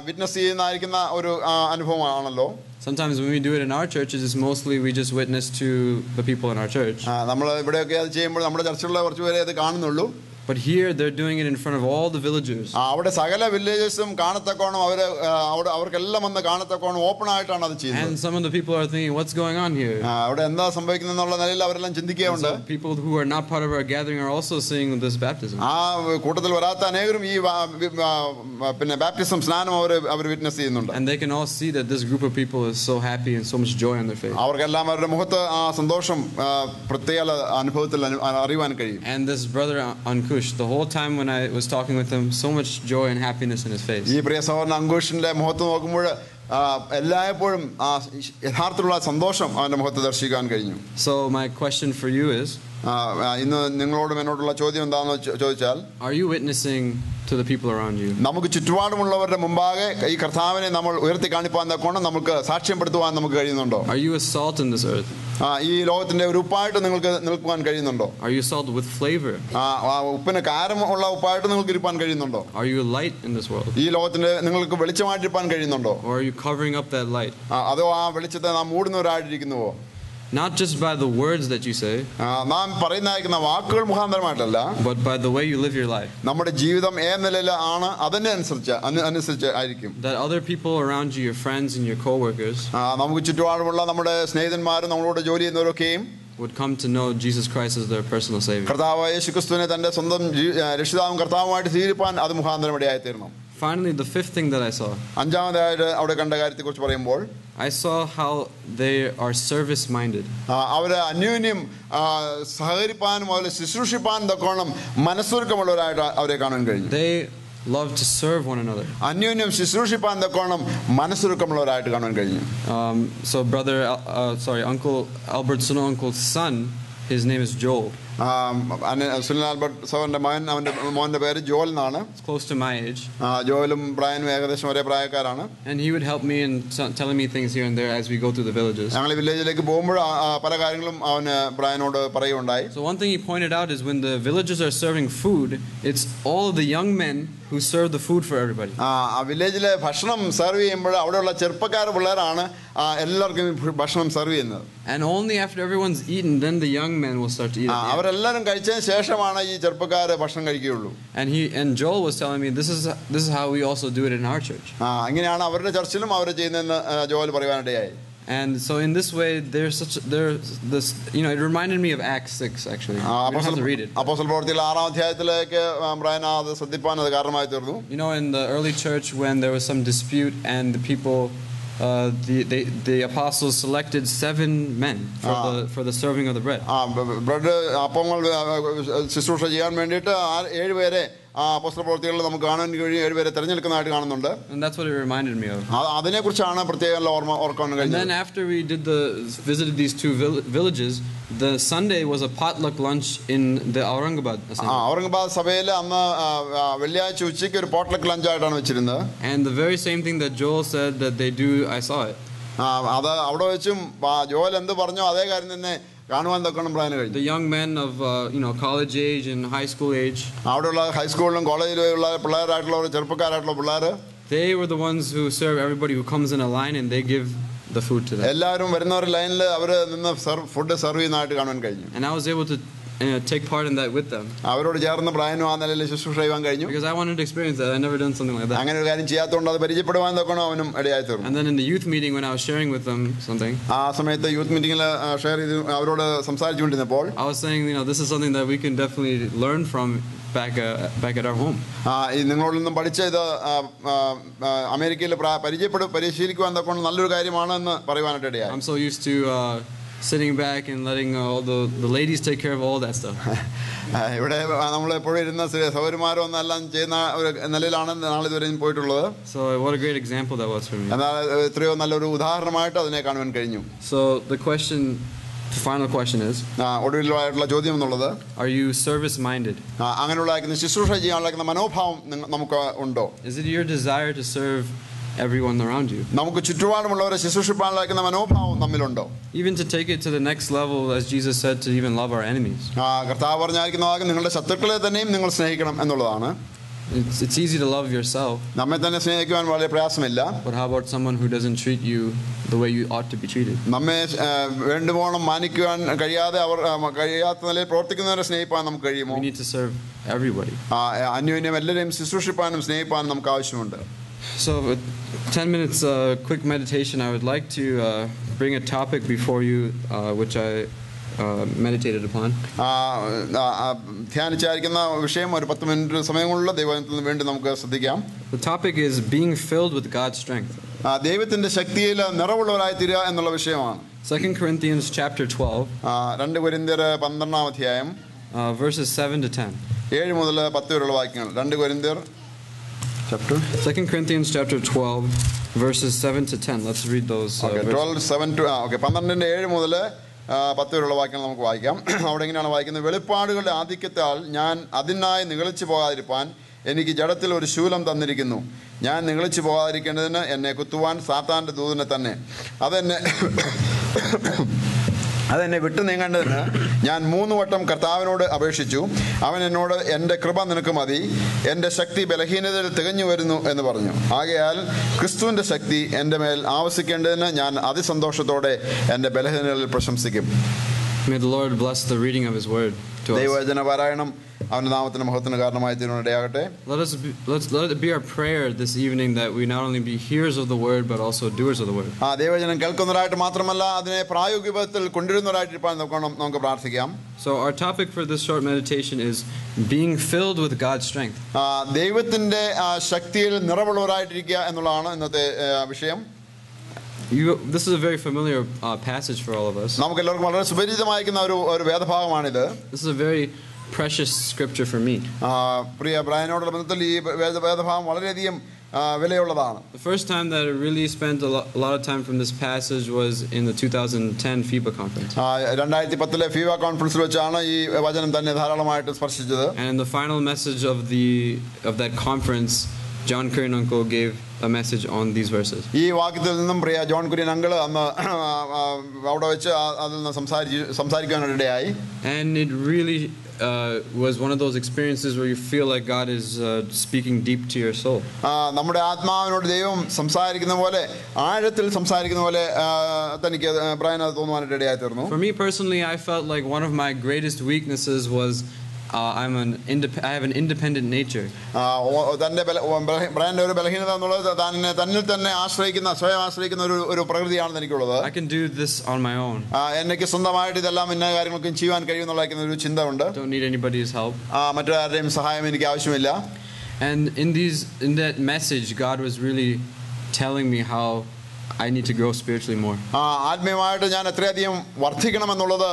വിറ്റ്നസ് ചെയ്യുന്നതായിരിക്കുന്ന ഒരു അനുഭവമാണല്ലോ. Sometimes when we do it in our churches, it's mostly we just witness to the people in our church. നമ്മൾ ഇവിടെയൊക്കെ അത് ചെയ്യുമ്പോൾ നമ്മുടെ ചർച്ചിലുള്ള കുറച്ച് പേരെ അത് കാണുന്നുള്ളൂ. But here they're doing it in front of all the villagers. അവിടെ സകല വില്ലേജസും കാണത്തക്കോണം അവർക്കെല്ലാം വന്ന് കാണത്തക്കോണം ഓപ്പൺ ആയിട്ടാണ് അത് ചെയ്യുന്നത്. And some of the people are thinking, what's going on here? അവിടെ എന്താ സംഭവിക്കുന്നത് എന്നുള്ള നിലയിൽ അവരെല്ലാം ചിന്തിക്കുകയുണ്ട്. People who are not part of our gathering are also seeing this baptism. ആ കൂട്ടത്തിൽ വരാത്ത അനേകരും ഈ പിന്നെ ബാപ്റ്റിസം സ്നാനം അവർ വിറ്റ്നസ് ചെയ്യുന്നുണ്ട്. And they can all see that this group of people is so happy and so much joy on their face. അവർക്കെല്ലാം അവരുടെ മുഖത്ത് ആ സന്തോഷം പ്രത്യേക അനുഭവത്തിൽ അറിയുവാൻ കഴിയും. And this brother Ankush, the whole time when I was talking with him, so much joy and happiness in his face. ഈ പ്രിയ സഹോദരൻ അങ്കുഷിന്റെ മുഖത്ത് നോക്കുമ്പോൾ എല്ലായ്പ്പോഴും യഥാർത്ഥത്തിലുള്ള സന്തോഷം അവന്റെ മുഖത്ത് ദർശിക്കാൻ കഴിഞ്ഞു. So my question for you is, ഇന്ന് നിങ്ങളോടും എന്നോടുള്ള ചോദ്യം എന്താണെന്ന് ചോദിച്ചാൽ, are you witnessing to the people around you? നമുക്ക് ചുറ്റുപാടുമുള്ളവരുടെ മുമ്പാകെ ഈ കർത്താവിനെ നമ്മൾ ഉയർത്തി കാണിപ്പാൻ തക്കോണം നമുക്ക് സാക്ഷ്യപ്പെടുത്തുവാൻ നമുക്ക് കഴിയുന്നുണ്ടോ? Are you a salt in this earth? ഈ ലോകത്തിന്റെ ഒരു ഉപ്പായിട്ട് നിങ്ങൾക്ക് നിൽക്കുവാൻ കഴിയുന്നുണ്ടോ? Are you salt with flavor? ഉപ്പിന് കാരമുള്ള ഉപ്പായിട്ട് നിങ്ങൾക്ക് ഇരിപ്പാൻ കഴിയുന്നുണ്ടോ? Are you a light in this world? ഈ ലോകത്തിന്റെ നിങ്ങൾക്ക് വെളിച്ചമായിട്ടിരിപ്പാൻ കഴിയുന്നുണ്ടോ? Or are you covering up that light? അതോ ആ വെളിച്ചത്തെ നാം മൂടുന്നവരായിട്ടിരിക്കുന്നുവോ? Not just by the words that you say, നാം പറയുന്ന വാക്കുകൾ മുഖാന്തരമായിട്ടല്ല, but by the way you live your life. നമ്മുടെ ജീവിതം ഏത് നിലയിൽ ആണ് അതിനെ അനുസരിച്ച് ആയിരിക്കും. That other people around you, your friends and your co-workers, നമുക്ക് ചുറ്റുപാടുമുള്ള നമ്മുടെ സ്നേഹിതന്മാരും നമ്മളോട് ജോലി ചെയ്യുന്നവരൊക്കെയും would come to know Jesus Christ as their personal savior. കർത്താവായ യേശുക്രിസ്തുവിനെ തന്റെ സ്വന്തം രക്ഷിതാവും കർത്താവുമായിട്ട് സ്വീകരിപ്പാൻ അത് മുഖാന്തരം ഇടയായി തീർന്നു. Finally, the fifth thing that I saw, അഞ്ചാമതായിട്ട് അവിടെ കണ്ട കാര്യത്തെക്കുറിച്ച് പറയുമ്പോൾ, I saw how they are service minded. അവര് അന്യോന്യം സഹകരിപ്പാനും അവരെ ശുശ്രൂഷിപ്പാനും തക്കോണം മനസ്സൊരുക്കമുള്ളവരായിട്ട് അവരെ കാണാൻ കഴിഞ്ഞു. They love to serve one another. അന്യോന്യം ശുശ്രൂഷിപ്പാൻ തക്കോണം മനസ്സൊരുക്കമുള്ളവരായിട്ട് കാണാൻ കഴിഞ്ഞു. So Uncle Albert Suno Uncle's son, his name is Joel. Sunil Albert സഹോദരന്റെ മകൻ, അവന്റെ മോന്റെ പേര് ജോൽ എന്നാണ്. Close to my age. ജോലും ബ്രയനും ഏകദേശം ഒരേ പ്രായക്കാരാണ്. And he would help me in telling me things here and there as we go through the villages. ഞങ്ങൾ വില്ലേജിലേക്ക് പോകുമ്പോൾ പല കാര്യങ്ങളും അവന് ബ്രയനോട് പറയുകയുണ്ടായി. So one thing he pointed out is when the villagers are serving food, it's all of the young men who serve the food for everybody. വില്ലേജിലെ ഭക്ഷണം serve ചെയ്യുമ്പോൾ അവിടെയുള്ള ചെറുപ്പക്കാർ പിള്ളേരാണ് എല്ലാവർക്കും ഭക്ഷണം സെർവ് ചെയ്യുന്നത്. And only after everyone's eaten, then the young men will start to eat. അവരെല്ലാവരും കഴിച്ചതിന് ശേഷമാണ് ഈ ചെറുപ്പക്കാർ ഭക്ഷണം കഴിക്കുകയുള്ളൂ. And Joel was telling me this is how we also do it in our church. അങ്ങനെയാണ് അവരുടെ ചർച്ചിലും അവർ ചെയ്യുന്നതെന്ന് ജോൽ പറയുവാനിടയായി. And so in this way, there's this, it reminded me of Acts 6 actually. We don't have to read it. അപ്പോസ്തല പ്രവൃത്തികൾ 6-ാം അധ്യായത്തിലേക്ക് Brian അത് ശ്രദ്ധിപ്പാൻ അത് കാരണമായി തീർന്നു. In the early church when there was some dispute and the people the apostles selected 7 men for the serving of the bread. Bread അപ്പങ്ങൾ ശുശ്രൂഷ ചെയ്യാൻ വേണ്ടിയിട്ട് 7 പേരെ അപ്പോസ്തല പ്രവൃത്തികളിൽ നമുക്ക് കാണാൻ കഴിയും. 7 പേരെ തിരഞ്ഞെടുക്കുന്നതായിട്ട് കാണുന്നുണ്ട്. And that's what it reminded me of. അതിനെക്കുറിച്ചാണ് പ്രത്യേകം ഓർക്കാൻ കഴിഞ്ഞത്. And then after we visited these 2 villages, the Sunday was a potluck lunch in the Aurangabad assembly. Aurangabad സഭയിൽ അന്ന് വെള്ളിയാഴ്ച ഉച്ചയ്ക്ക് ഒരു പോട്ട്ലക്ക് ലഞ്ച് ആയിട്ടാണ് വെച്ചിരുന്നത്. And the very same thing that Joel said that they do, I saw it. അത് അവിടെ വെച്ചും ജോൽ എന്ത് പറഞ്ഞോ അതേ കാര്യം തന്നെ കാണുവാൻ തക്കണം പ്ലാൻ കഴിഞ്ഞു. The young men of college age and high school age, അവിടെയുള്ള ഹൈസ്കൂളിലും കോളേജിലും ഉള്ള പിള്ളേരായിട്ടുള്ള ചെറുപ്പക്കാരായിട്ടുള്ള പിള്ളേർ, they were the ones who serve everybody who comes in a line and they give the food to them. എല്ലാവരും വരുന്നവർ ലൈനിൽ അവർ നിന്ന് ഫുഡ് സെർവ് ചെയ്യുന്നതായിട്ട് കാണാൻ കഴിഞ്ഞു. And I was able to take part in that with them. അവരോട് ചേർന്ന് പ്രായനും ആ നിലയിൽ ശുശ്രൂഷ ചെയ്യാൻ കഴിഞ്ഞു. Because I wanted to experience that. I never done something like that. അങ്ങനെ ഒരു കാര്യം ചെയ്യാത്തതുകൊണ്ട് അത് പരിചയപ്പെടുവാൻ തക്കണം അവനും ഇടയായി തീർന്നു. And then in the youth meeting when I was sharing with them something, ആ സമയത്ത് യൂത്ത് മീറ്റിംഗിൽ ഷെയർ ചെയ്ത് അവരോട് സംസാരിച്ചുകൊണ്ടിരുന്നപ്പോൾ I was saying, this is something that we can definitely learn from back at our home. നിങ്ങളിൽ നിന്നും പഠിച്ച ഇത് അമേരിക്കയിൽ പരിശീലിക്കുവാൻ തക്കണം നല്ലൊരു കാര്യമാണ് എന്ന് പറയുവാനായിട്ട് ഇടയായി. I'm so used to sitting back and letting all the ladies take care of all that stuff. ഇവിടെ നമ്മൾ എപ്പോഴും ഇരുന്ന സൗകര്യമാരോ ഒന്നെല്ലാം ചെയ്യുന്ന ഒരു നിലയിലാണ് നാളിതുവരെ പോയിട്ടുള്ളത്. So what a great example that was for me. എന്നാൽ എത്രയോ നല്ലൊരു ഉദാഹരണമായിട്ട് അതിനെ കാണുവാൻ കഴിഞ്ഞു. So the final question is, ഒടുവിലായിട്ടുള്ള ചോദ്യം എന്നുള്ളത്, are you service minded? അങ്ങനെയുള്ള ശുശ്രൂഷ ചെയ്യാനുള്ള മനോഭാവം നമുക്ക് ഉണ്ടോ? Is it your desire to serve everyone around you? നമുക്ക് ചുറ്റുപാടുമുള്ളവരെ ശുശ്രൂഷിപ്പാനുള്ള മനോഭാവം നമ്മിലുണ്ടോ? Even to take it to the next level, as Jesus said, to even love our enemies. കർത്താവ് പറഞ്ഞായിരിക്കുന്നതാകും നിങ്ങളുടെ ശത്രുക്കളെ തന്നെയും നിങ്ങൾ സ്നേഹിക്കണം എന്നുള്ളതാണ്. It's easy to love yourself. നമ്മെ തന്നെ സ്നേഹിക്കുവാൻ വളരെ പ്രയാസമില്ല. But how about someone who doesn't treat you the way you ought to be treated? നമ്മെ വേണ്ടുവോണം മാനിക്കുവാൻ കഴിയാത്ത നിലയിൽ പ്രവർത്തിക്കുന്നവരെ സ്നേഹിപ്പാൻ നമുക്ക് കഴിയുമോ? We need to serve everybody. അന്യോന്യം എല്ലാവരെയും ശുശ്രൂഷിപ്പാനും സ്നേഹിപ്പാനും നമുക്ക് ആവശ്യമുണ്ട്. So, with 10 minutes quick meditation, I would like to bring a topic before you, which I meditated upon. ധ്യാനിച്ചായിരിക്കുന്ന വിഷയം ഒരു 10 മിനിറ്റ് സമയമുള്ള ദൈവത്തിന് വേണ്ടി നമുക്ക് ശ്രദ്ധിക്കാം. The topic is being filled with God's strength. ദൈവത്തിന്റെ ശക്തിയിൽ നിറവുള്ളവരായി തീരുക എന്നുള്ള വിഷയമാണ്. 2 Corinthians chapter 12, 2 കൊരിന്ത്യർ 12-ാം അധ്യായം verses 7 to 10. 7 മുതൽ 10 വരെയുള്ള വാക്യങ്ങൾ. 2 കൊരിന്ത്യർ 2 Corinthians chapter 12, verses 7 to 10. Let's read those. 12:7 മുതൽ 10 വരെയുള്ള വാക്യങ്ങൾ നമുക്ക് വായിക്കാം. അവിടെ എങ്ങനെയാണ് വായിക്കുന്നത്? വെളിപ്പാടുകളുടെ ആധിക്യത്താൽ ഞാൻ അതിനായി നിഗളിച്ചു പോകാതിരിപ്പാൻ എനിക്ക് ജഡത്തിൽ ഒരു ശൂലം തന്നിരിക്കുന്നു. ഞാൻ നിഗളിച്ചു പോകാതിരിക്കേണ്ടതിന് എന്നെ കുത്തുവാൻ സാത്താന്റെ ദൂതനെ തന്നെ. അതെന്നെ വിട്ടു നീങ്ങേണ്ടതിന് ഞാൻ 3 വട്ടം കർത്താവിനോട് അപേക്ഷിച്ചു. അവൻ എന്നോട് എൻ്റെ കൃപ നിനക്ക് മതി, എൻ്റെ ശക്തി ബലഹീനതയിൽ തികഞ്ഞു വരുന്നു എന്ന് പറഞ്ഞു. ആകയാൽ ക്രിസ്തുവിൻ്റെ ശക്തി എൻ്റെ മേൽ ആവസിക്കേണ്ടതിന് ഞാൻ അതിസന്തോഷത്തോടെ എൻ്റെ ബലഹീനതയിൽ പ്രശംസിക്കും. May the Lord bless the reading of His word to us. ദൈവവചന പാരായണം അവന്റെ നാമത്തിന് മഹത്വത്തിന് കാരണമായി തീരുവാനിടയാകട്ടെ. Let it be our prayer this evening that we not only be hearers of the word but also doers of the word. ദൈവവചനം കേൾക്കുന്നവരായിട്ട് മാത്രമല്ല അതിനെ പ്രായോഗികത്തിൽ കൊണ്ടുവരുന്നവരായിട്ടിരിക്കാൻ നമുക്ക് പ്രാർത്ഥിക്കാം. So our topic for this short meditation is being filled with God's strength. ദൈവത്തിന്റെ ശക്തിയിൽ നിറവുള്ളവരായിട്ടിരിക്കുക എന്നുള്ളതാണ് ഇന്നത്തെ വിഷയം. This is a very familiar passage for all of us. നമുക്ക് എല്ലാവർക്കും വളരെ സുപരിചിതമായിരിക്കുന്ന ഒരു വേദഭാഗമാണിത്. This is a very precious scripture for me. പ്രിയ ബ്രയനോടുള്ള ബന്ധത്തിൽ ഈ വേദഭാഗം വളരെയധികം വിലയുള്ളതാണ്. The first time that I really spent a lot of time from this passage was in the 2010 FIBA conference. 2010 FIBA കോൺഫറൻസിൽ വെച്ചാണ് ഈ വചനം തന്നെ ധാരാളമായിട്ട് സ്പർശിച്ചത്. And the final message of that conference, John Curran uncle gave a message on these verses. ഈ വാക്യത്തിൽ നിന്നും പ്രിയ John Kurian uncle അന്ന് അവിടെ വെച്ച് അതിൽ നിന്ന് സംസാരിക്കാനിടയായി. And it really was one of those experiences where you feel like God is speaking deep to your soul. നമ്മുടെ ആത്മാവിനോട് ദൈവം സംസാരിക്കുന്ന പോലെ ആഴത്തിൽ സംസാരിക്കുന്ന പോലെ തനിക്ക് ബ്രയൻ അത് തോന്നുവാനായിട്ട് ഇടയായി തീർന്നു. For me personally, I felt like one of my greatest weaknesses was I have an independent nature. തൻ്റെ ബ്രാൻഡ് ഒരു ബലഹീനത എന്നുള്ളത് തന്നിൽ തന്നെ ആശ്രയിക്കുന്ന സ്വയം ആശ്രയിക്കുന്ന ഒരു പ്രകൃതിയാണ് എനിക്കുള്ളത്. I can do this on my own. എനിക്ക് സ്വന്തമായിട്ട് ഇതെല്ലാം ഇന്ന കാര്യങ്ങൾക്കും ചെയ്യാൻ കഴിയുമെന്നുള്ള ഒരു ചിന്ത ഉണ്ട്. Don't need anybody's help. മറ്റാരുടെയും സഹായം എനിക്ക് ആവശ്യമില്ല. And in that message, God was really telling me how I need to grow spiritually more. ആത്മീയമായിട്ട് ഞാൻ എത്രയധികം വർദ്ധിക്കണമെന്നുള്ളത്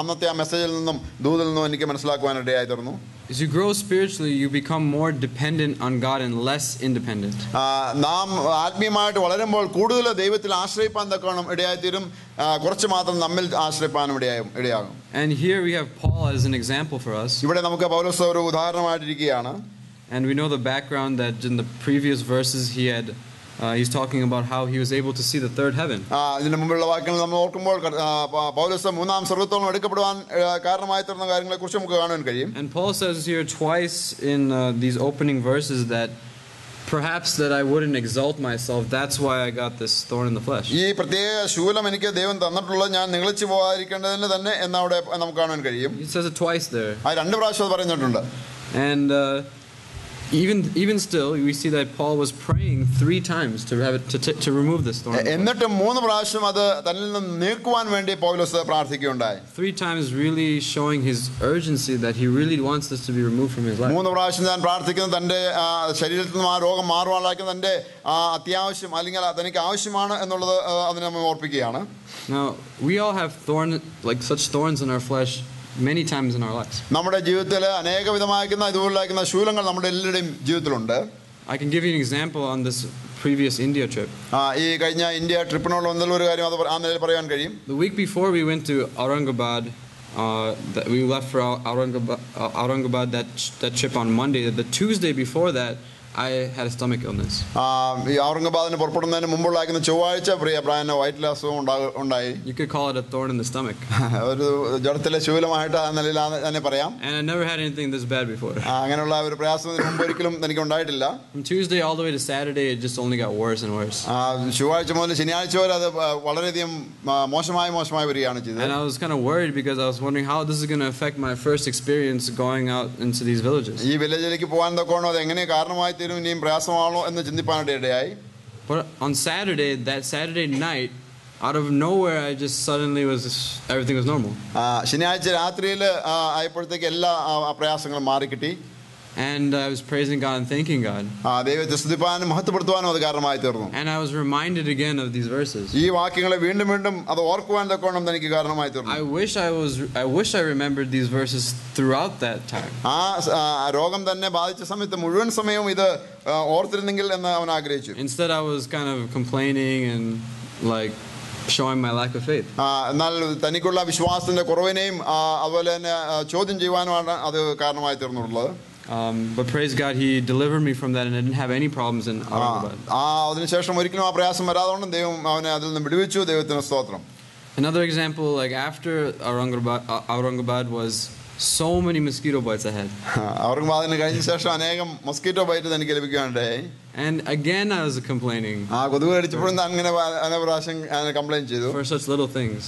അന്നത്തെ ആ മെസ്സേജിൽ നിന്നും ദൂതിൽ നിന്നും എനിക്ക് മനസ്സിലാക്കുവാനിടയായി തീർന്നു. As you grow spiritually, you become more dependent on God and less independent. നാം ആത്മീയമായിട്ട് വളരുമ്പോൾ കൂടുതൽ ദൈവത്തിൽ ആശ്രയിപ്പാൻ തക്കവണ്ണം ഇടയായിത്തീരും, കുറച്ച് മാത്രം നമ്മിൽ ആശ്രയിപ്പാനും ഇടയാകും. And here we have Paul as an example for us. ഇവിടെ നമുക്ക് പൗലോസ് ഒരു ഉദാഹരണമായിട്ടിരിക്കുകയാണ്. And we know the background that in the previous verses he's talking about how he was able to see the third heaven. ഇതിന്റെ മുമ്പുള്ള വാക്യങ്ങൾ നമ്മൾ ഓർക്കുമ്പോൾ പൗലോസ് മൂന്നാം സ്വർഗ്ഗത്തോളം എടുക്കപ്പെടുവാൻ കാരണമായി തീർന്ന കാര്യങ്ങളെക്കുറിച്ച് നമുക്ക് കാണാൻ കഴിയും. And Paul says here twice in these opening verses that perhaps that I wouldn't exalt myself, that's why I got this thorn in the flesh. ഈ പ്രത്യേക ശൂലം എനിക്ക് ദൈവം തന്നിട്ടുള്ളത് ഞാൻ നിഗളിച്ചു പോകാതിരിക്കേണ്ടതിന് തന്നെ എന്നവിടെ നമുക്ക് കാണാൻ കഴിയും. He says it twice there. രണ്ട് പ്രാവശ്യം അത് പറഞ്ഞിട്ടുണ്ട്. And even still, we see that Paul was praying 3 times to remove this thorn. എന്നിട്ട് 3 പ്രാവശ്യം അത് തന്നിൽ നിന്ന് നീക്കുവാൻ വേണ്ടി പൗലോസ് പ്രാർത്ഥിക്കുകയുണ്ടായി. 3 times really showing his urgency that he really wants this to be removed from his life. 3 പ്രാവശ്യം ഞാൻ പ്രാർത്ഥിക്കുന്നത് തന്റെ ശരീരത്തിൽ നിന്ന് ആ രോഗം മാറുവാനായിരിക്കും തന്റെ അത്യാവശ്യം അല്ലെങ്കിൽ തനിക്ക് ആവശ്യമാണ് എന്നുള്ളത് അതിനെ നമ്മൾ ഓർപ്പിക്കുകയാണ്. Now we all have such thorns in our flesh many times in our lives. നമ്മുടെ ജീവിതത്തിൽ അനേക വിധമായിരിക്കുന്ന ഇതുപോലെയുള്ള ശൂലങ്ങൾ നമ്മുടെ എല്ലാവരുടെയും ജീവിതത്തിലുണ്ട്. I can give you an example on this previous India trip. ഈ കഴിഞ്ഞ ഇന്ത്യ ട്രിപ്പിനുള്ള ഒരു കാര്യം അത് ആ നിലയിൽ പറയാൻ കഴിയും. The week before we went to Aurangabad, we left for Aurangabad that trip on Monday. The Tuesday before that I had a stomach illness. ഈ ഔറംഗാബാദിന് പുറപ്പെടുന്നതിന് മുമ്പുള്ള ചൊവ്വാഴ്ച ബ്രയന് വയറ്റിലെ അസുഖം ഉണ്ടായി. You could call it a thorn in the stomach. ഒരു ജഡത്തിലെ ശൂലമായിട്ട് ആ നിലയിൽ തന്നെ പറയാം. And I never had anything this bad before. അങ്ങനെയുള്ള ഒരു പ്രയാസം മുമ്പ് ഒരിക്കലും എനിക്ക് ഉണ്ടായിട്ടില്ല. From Tuesday all the way to Saturday it just only got worse and worse. ചൊവ്വാഴ്ച മുതൽ ശനിയാഴ്ച വരെ അത് വളരെയധികം മോശമായി വരികയാണ് ചെയ്തത്. And I was kind of worried because I was wondering how this is going to affect my first experience going out into these villages. ഈ വില്ലേജിലേക്ക് പോകാൻ തക്കോണോ അത് എങ്ങനെ കാരണമായി ഇനിയും പ്രയാസമാണോ എന്ന് ചിന്തിപ്പാനായിട്ട് ഇടയായി. But on that Saturday night, out of nowhere, everything was normal. ശനിയാഴ്ച രാത്രിയിൽ ആയപ്പോഴത്തേക്ക് എല്ലാ പ്രയാസങ്ങളും മാറിക്കിട്ടി. And I was praising God and thanking God. ദൈവത്തെ സ്തുതിപ്പാനും മഹത്വപ്പെടുത്തുവാനും അത് കാരണമായി തീർന്നു. And I was reminded again of these verses. ഈ വാക്യങ്ങളെ വീണ്ടും വീണ്ടും അത് ഓർക്കുവാൻ തക്കോണം എനിക്ക് കാരണമായി തീർന്നു. I wish I remembered these verses throughout that time. രോഗം തന്നെ ബാധിച്ച സമയത്ത് മുഴുവൻ സമയവും ഇത് ഓർത്തിരുന്നെങ്കിൽ എന്ന് അവൻ ആഗ്രഹിച്ചു. Instead I was kind of complaining and showing my lack of faith. എന്നാൽ തനിക്കുള്ള വിശ്വാസത്തിന്റെ കുറവിനെയും അതുപോലെ തന്നെ ചോദ്യം ചെയ്യുവാനുമാണ് അത് കാരണമായി തീർന്നുള്ളത്. But praise God, He delivered me from that, and I didn't have any problems in Aurangabad. അതിനുശേഷം ഒരിക്കലും ആ പ്രയാസം വരാതെ ദൈവം അവനെ അതിൽ നിന്ന് വിടുവിച്ചു. ദൈവത്തിന് സ്തോത്രം. Another example, after Aurangabad was so many mosquito bites I had. ഔറംഗാബാദിന് കഴിഞ്ഞ ശേഷം അനേകം മസ്കിറ്റോ ബൈറ്റ് എനിക്ക് ലഭിക്കുകയുണ്ടായി. And again I was complaining. കൊതുക് കടിച്ചപ്പോഴും അങ്ങനെ പ്രാവശ്യം കംപ്ലൈന്റ് ചെയ്തു. For such little things.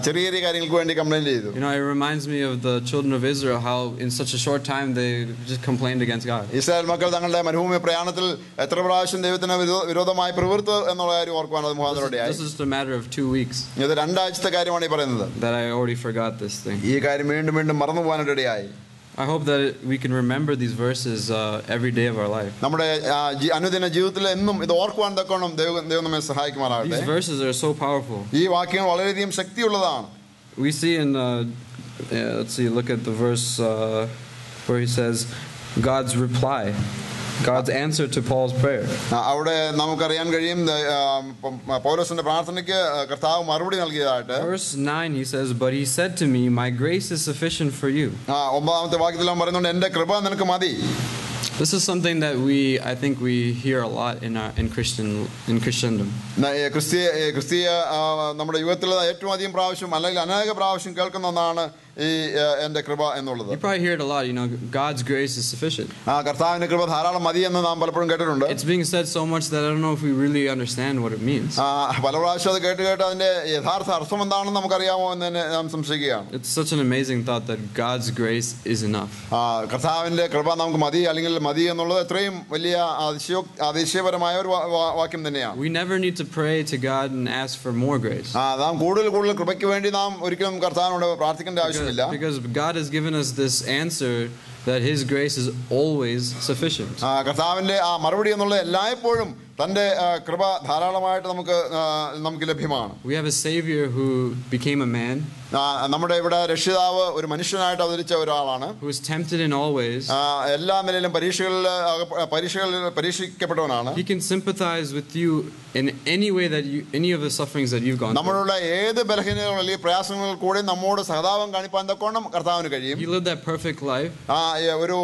ചെറിയ കാര്യങ്ങൾക്ക് വേണ്ടി കംപ്ലൈന്റ് ചെയ്തു. It reminds me of the children of Israel, how in such a short time they just complained against God. Israel മക്കൾ തങ്ങളുടെ മരുഭൂമി പ്രയാണത്തിൽ എത്ര പ്രാവശ്യം ദൈവത്തിന് വിരോധമായി പ്രവർത്തിച്ചു എന്നുള്ള കാര്യം ഓർക്കുവാൻ അത് മുഖാന്തരമായി. This is just a matter of 2 weeks. ഇത് 2 ആഴ്ചത്തെ കാര്യമാണ് ഈ പറയുന്നത്. That I already forgot this thing. ഈ കാര്യം വീണ്ടും വീണ്ടും മറന്നു പോകാനായിട്ട് ഇടയായി. I hope that we can remember these verses every day of our life. നമ്മുടെ അനുദിന ജീവിതത്തിൽ എന്നും ഇത് ഓർക്കുവാൻ തക്കോണം ദൈവം നമ്മെ സഹായിക്കുമാറാകട്ടെ. These verses are so powerful. ഈ വാക്യങ്ങൾ വളരെയധികം ശക്തിയുള്ളതാണ്. We see in look at the verse where he says God's reply, God's answer to Paul's prayer. അവിടെ നമുക്കറിയാൻ കഴിയും പൗലോസിന്റെ പ്രാർത്ഥനയ്ക്ക് കർത്താവ് മറുപടി നൽകിയതായിട്ട്. Verse 9 he says, but he said to me, my grace is sufficient for you. 9ാമത്തെ വാക്യത്തിൽ അവൻ പറയുന്നുണ്ട്, എൻ്റെ കൃപ നിനക്ക് മതി. This is something that I think we hear a lot in Christendom. ക്രിസ്തീയ നമ്മുടെ യുഗത്തിൽ ഏറ്റവും അധികം പ്രാവശ്യം അല്ലെങ്കിൽ അനേക പ്രാവശ്യം കേൾക്കുന്ന ഒന്നാണ് ഈ എൻ്റെ കൃപ എന്നുള്ളത്. You probably hear it a lot, you know, God's grace is sufficient. കർത്താവിന്റെ കൃപ ധാരാളം മതി എന്ന് നാം പലപ്പോഴും കേട്ടിട്ടുണ്ട്. It's being said so much that I don't know if we really understand what it means. പല പ്രാവശ്യം അത് കേട്ട് അതിന്റെ യഥാർത്ഥ അർത്ഥം എന്താണെന്ന് നമുക്കറിയാമോ എന്ന് തന്നെ നാം സംശയിക്കുകയാണ്. It's such an amazing thought that God's grace is enough. കർത്താവിന്റെ കൃപ നമുക്ക് മതി അല്ലെങ്കിൽ മതി എന്നുള്ളത് എത്രയും വലിയ അതിശയപരമായ ഒരു വാക്യം തന്നെയാണ്. We never need to pray to God and ask for more grace. നാം കൂടുതൽ കൃപയ്ക്ക് വേണ്ടി നാം ഒരിക്കലും കർത്താവിനോട് പ്രാർത്ഥിക്കേണ്ട ആവശ്യമില്ല. Because God has given us this answer that His grace is always sufficient. കർത്താവിന്റെ ആ മറുപടി എന്നുള്ളത് എല്ലായ്പ്പോഴും തന്റെ കൃപ ധാരാളമായിട്ട് നമുക്ക് ലഭ്യമാണ്. We have a Savior who became a man. നമ്മുടെ ഇവിടെ രക്ഷിതാവ് ഒരു മനുഷ്യനായിട്ട് അവതരിച്ച ഒരാളാണ്. Who was tempted in all ways. എല്ലാ നിലയിലും പരീക്ഷിക്കപ്പെട്ടവനാണ്. He can sympathize with you in any way that any of the sufferings that you've gone through. നമ്മളുടെ ഏത് ബലഹീനതകളും അല്ലെങ്കിൽ പ്രയാസങ്ങളിൽ കൂടെ നമ്മോട് സഹതാപം കാണിപ്പാൻ തക്കോണം കർത്താവിന് കഴിയും. He lived that perfect life. ഒരു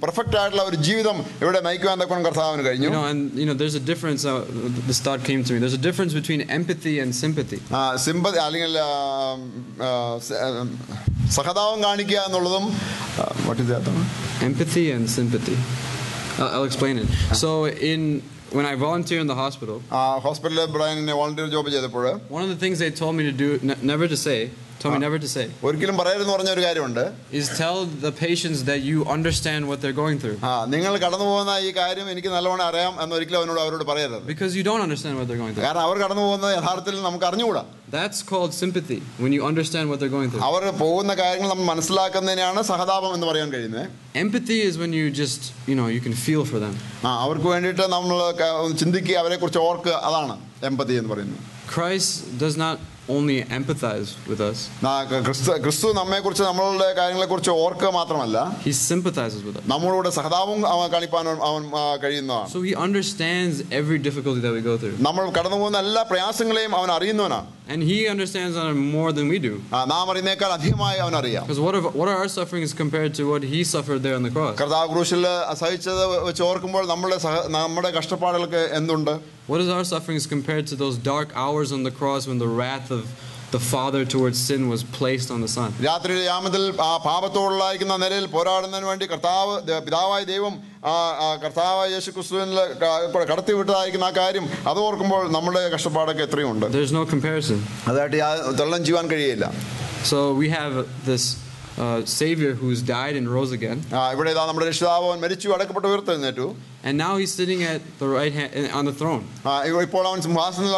പെർഫെക്റ്റ് ആയിട്ടുള്ള ഒരു ജീവിതം ഇവിടെ നയിക്കുവാൻ തക്കോണം കർത്താവിന് കഴിഞ്ഞു. You know, there's a difference. This thought came to me. There's a difference between empathy and sympathy. Sympathy അല്ലെങ്കിൽ സഹതാപം കാണിക്കുക എന്നുള്ളതും what is that? Empathy and sympathy. I'll explain it. So when I volunteer in the hospital, hospital Brian volunteer job ചെയ്തപ്പോൾ one of the things they told me to do, never to say, ഒരിക്കലും പറയരുതെന്ന് പറഞ്ഞ ഒരു കാര്യമുണ്ട്. is tell the patients that you understand what they're going through. നിങ്ങൾ കടന്നു പോകുന്ന ഈ കാര്യം എനിക്ക് നല്ലവണ്ണം അറിയാം എന്ന് ഒരിക്കലും അവരോട് പറയരുത്. Because you don't understand what they're going through. കാരണം അവർ കടന്നു പോകുന്നത് യഥാർത്ഥത്തിൽ നമുക്ക് അറിഞ്ഞുകൂടാ. That's called sympathy, when you understand what they're going through. അവർ പോകുന്ന കാര്യങ്ങൾ നമ്മൾ മനസ്സിലാക്കുന്നതിനാണ് സഹതാപം എന്ന് പറയാൻ കഴിയുന്നത്. Empathy is when you just, you can feel for them. അവർക്ക് വേണ്ടിയിട്ട് നമ്മൾ ചിന്തിക്കുക, അവരെ കുറിച്ച് ഓർക്കുക, അതാണ് എമ്പതി എന്ന് പറയുന്നത്. Christ does not only empathize with us. ക്രിസ്തു നമ്മെക്കുറിച്ച് നമ്മളുടെ കാര്യങ്ങളെക്കുറിച്ച് ഓർക്കുക മാത്രമല്ല, he sympathizes with us. നമ്മളോട് സഹതാപം കാണിപ്പാൻ അവൻ കഴിയുന്നതാണ്. So he understands every difficulty that we go through. നമ്മൾ കടന്നു പോകുന്ന എല്ലാ പ്രയാസങ്ങളെയും അവൻ അറിയുന്നവനാണ്. And he understands more than we do. നാം അറിയുന്നേക്കാൾ അധികമായി അവൻ അറിയാം. Because what are our sufferings compared to what he suffered there on the cross? കർത്താവ് ക്രൂശിൽ സഹിച്ചത് വെച്ച് ഓർക്കുമ്പോൾ നമ്മുടെ കഷ്ടപ്പാടുകൾക്ക് എന്തുണ്ട്? What is our sufferings compared to those dark hours on the cross when the wrath of the Father towards sin was placed on the Son? രാത്രിയുടെ യാമത്തിൽ പാപത്തോടുള്ള നിലയിൽ പോരാടുന്നതിന് വേണ്ടി പിതാവായ ദൈവം കർത്താവായ യേശു ക്രിസ്തുവിനെ കടത്തിവിട്ടതായിരിക്കുന്ന ആ കാര്യം അത് ഓർക്കുമ്പോൾ നമ്മുടെ കഷ്ടപ്പാടൊക്കെ എത്രയുണ്ട്. There's no comparison. അതായിട്ട് തുലനം ചെയ്യാൻ കഴിയില്ല. So we have this Savior who's died and rose again. ഇവിടെ നമ്മുടെ രക്ഷിതാവ് മരിച്ചു അടക്കപ്പെട്ടു ഉയർത്തെഴുന്നേറ്റു. And now he's sitting at the right hand on the throne. ഇപ്പോൾ അവൻ സിംഹാസനത്തിൽ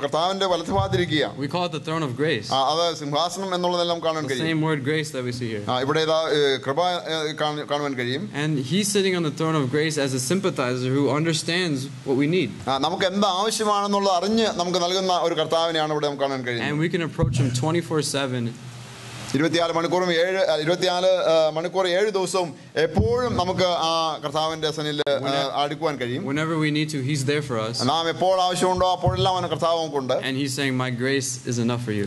കർത്താവിന്റെ വലതുഭാഗത്തിരിക്കുകയാണ്. We call it the throne of grace. അത് സിംഹാസനം എന്നുള്ളതെല്ലാം കാണാൻ കഴിയും. The same word grace that we see here. ഇവിടെ കൃപ കാണുവാൻ കഴിയും. And he's sitting on the throne of grace as a sympathizer who understands what we need. നമുക്ക് എന്ത് ആവശ്യമാണെന്നുള്ളത് അറിഞ്ഞ് നമുക്ക് നൽകുന്ന ഒരു കർത്താവിനെയാണ് ഇവിടെ നമുക്ക് കാണാൻ കഴിയുന്നത്. And we can approach him 24/7. 24 മണിക്കൂർ 7 ദിവസവും എപ്പോഴും നമുക്ക് ആ കർത്താവിന്റെ സന്നിധിയിൽ അടുക്കുവാൻ കഴിയും. Whenever we need to, he's there for us. നാം എപ്പോൾ ആവശ്യമുണ്ടോ അപ്പോഴെല്ലാം അവൻ കർത്താവ് നമുക്കുണ്ട്. And he's saying, my grace is enough for you.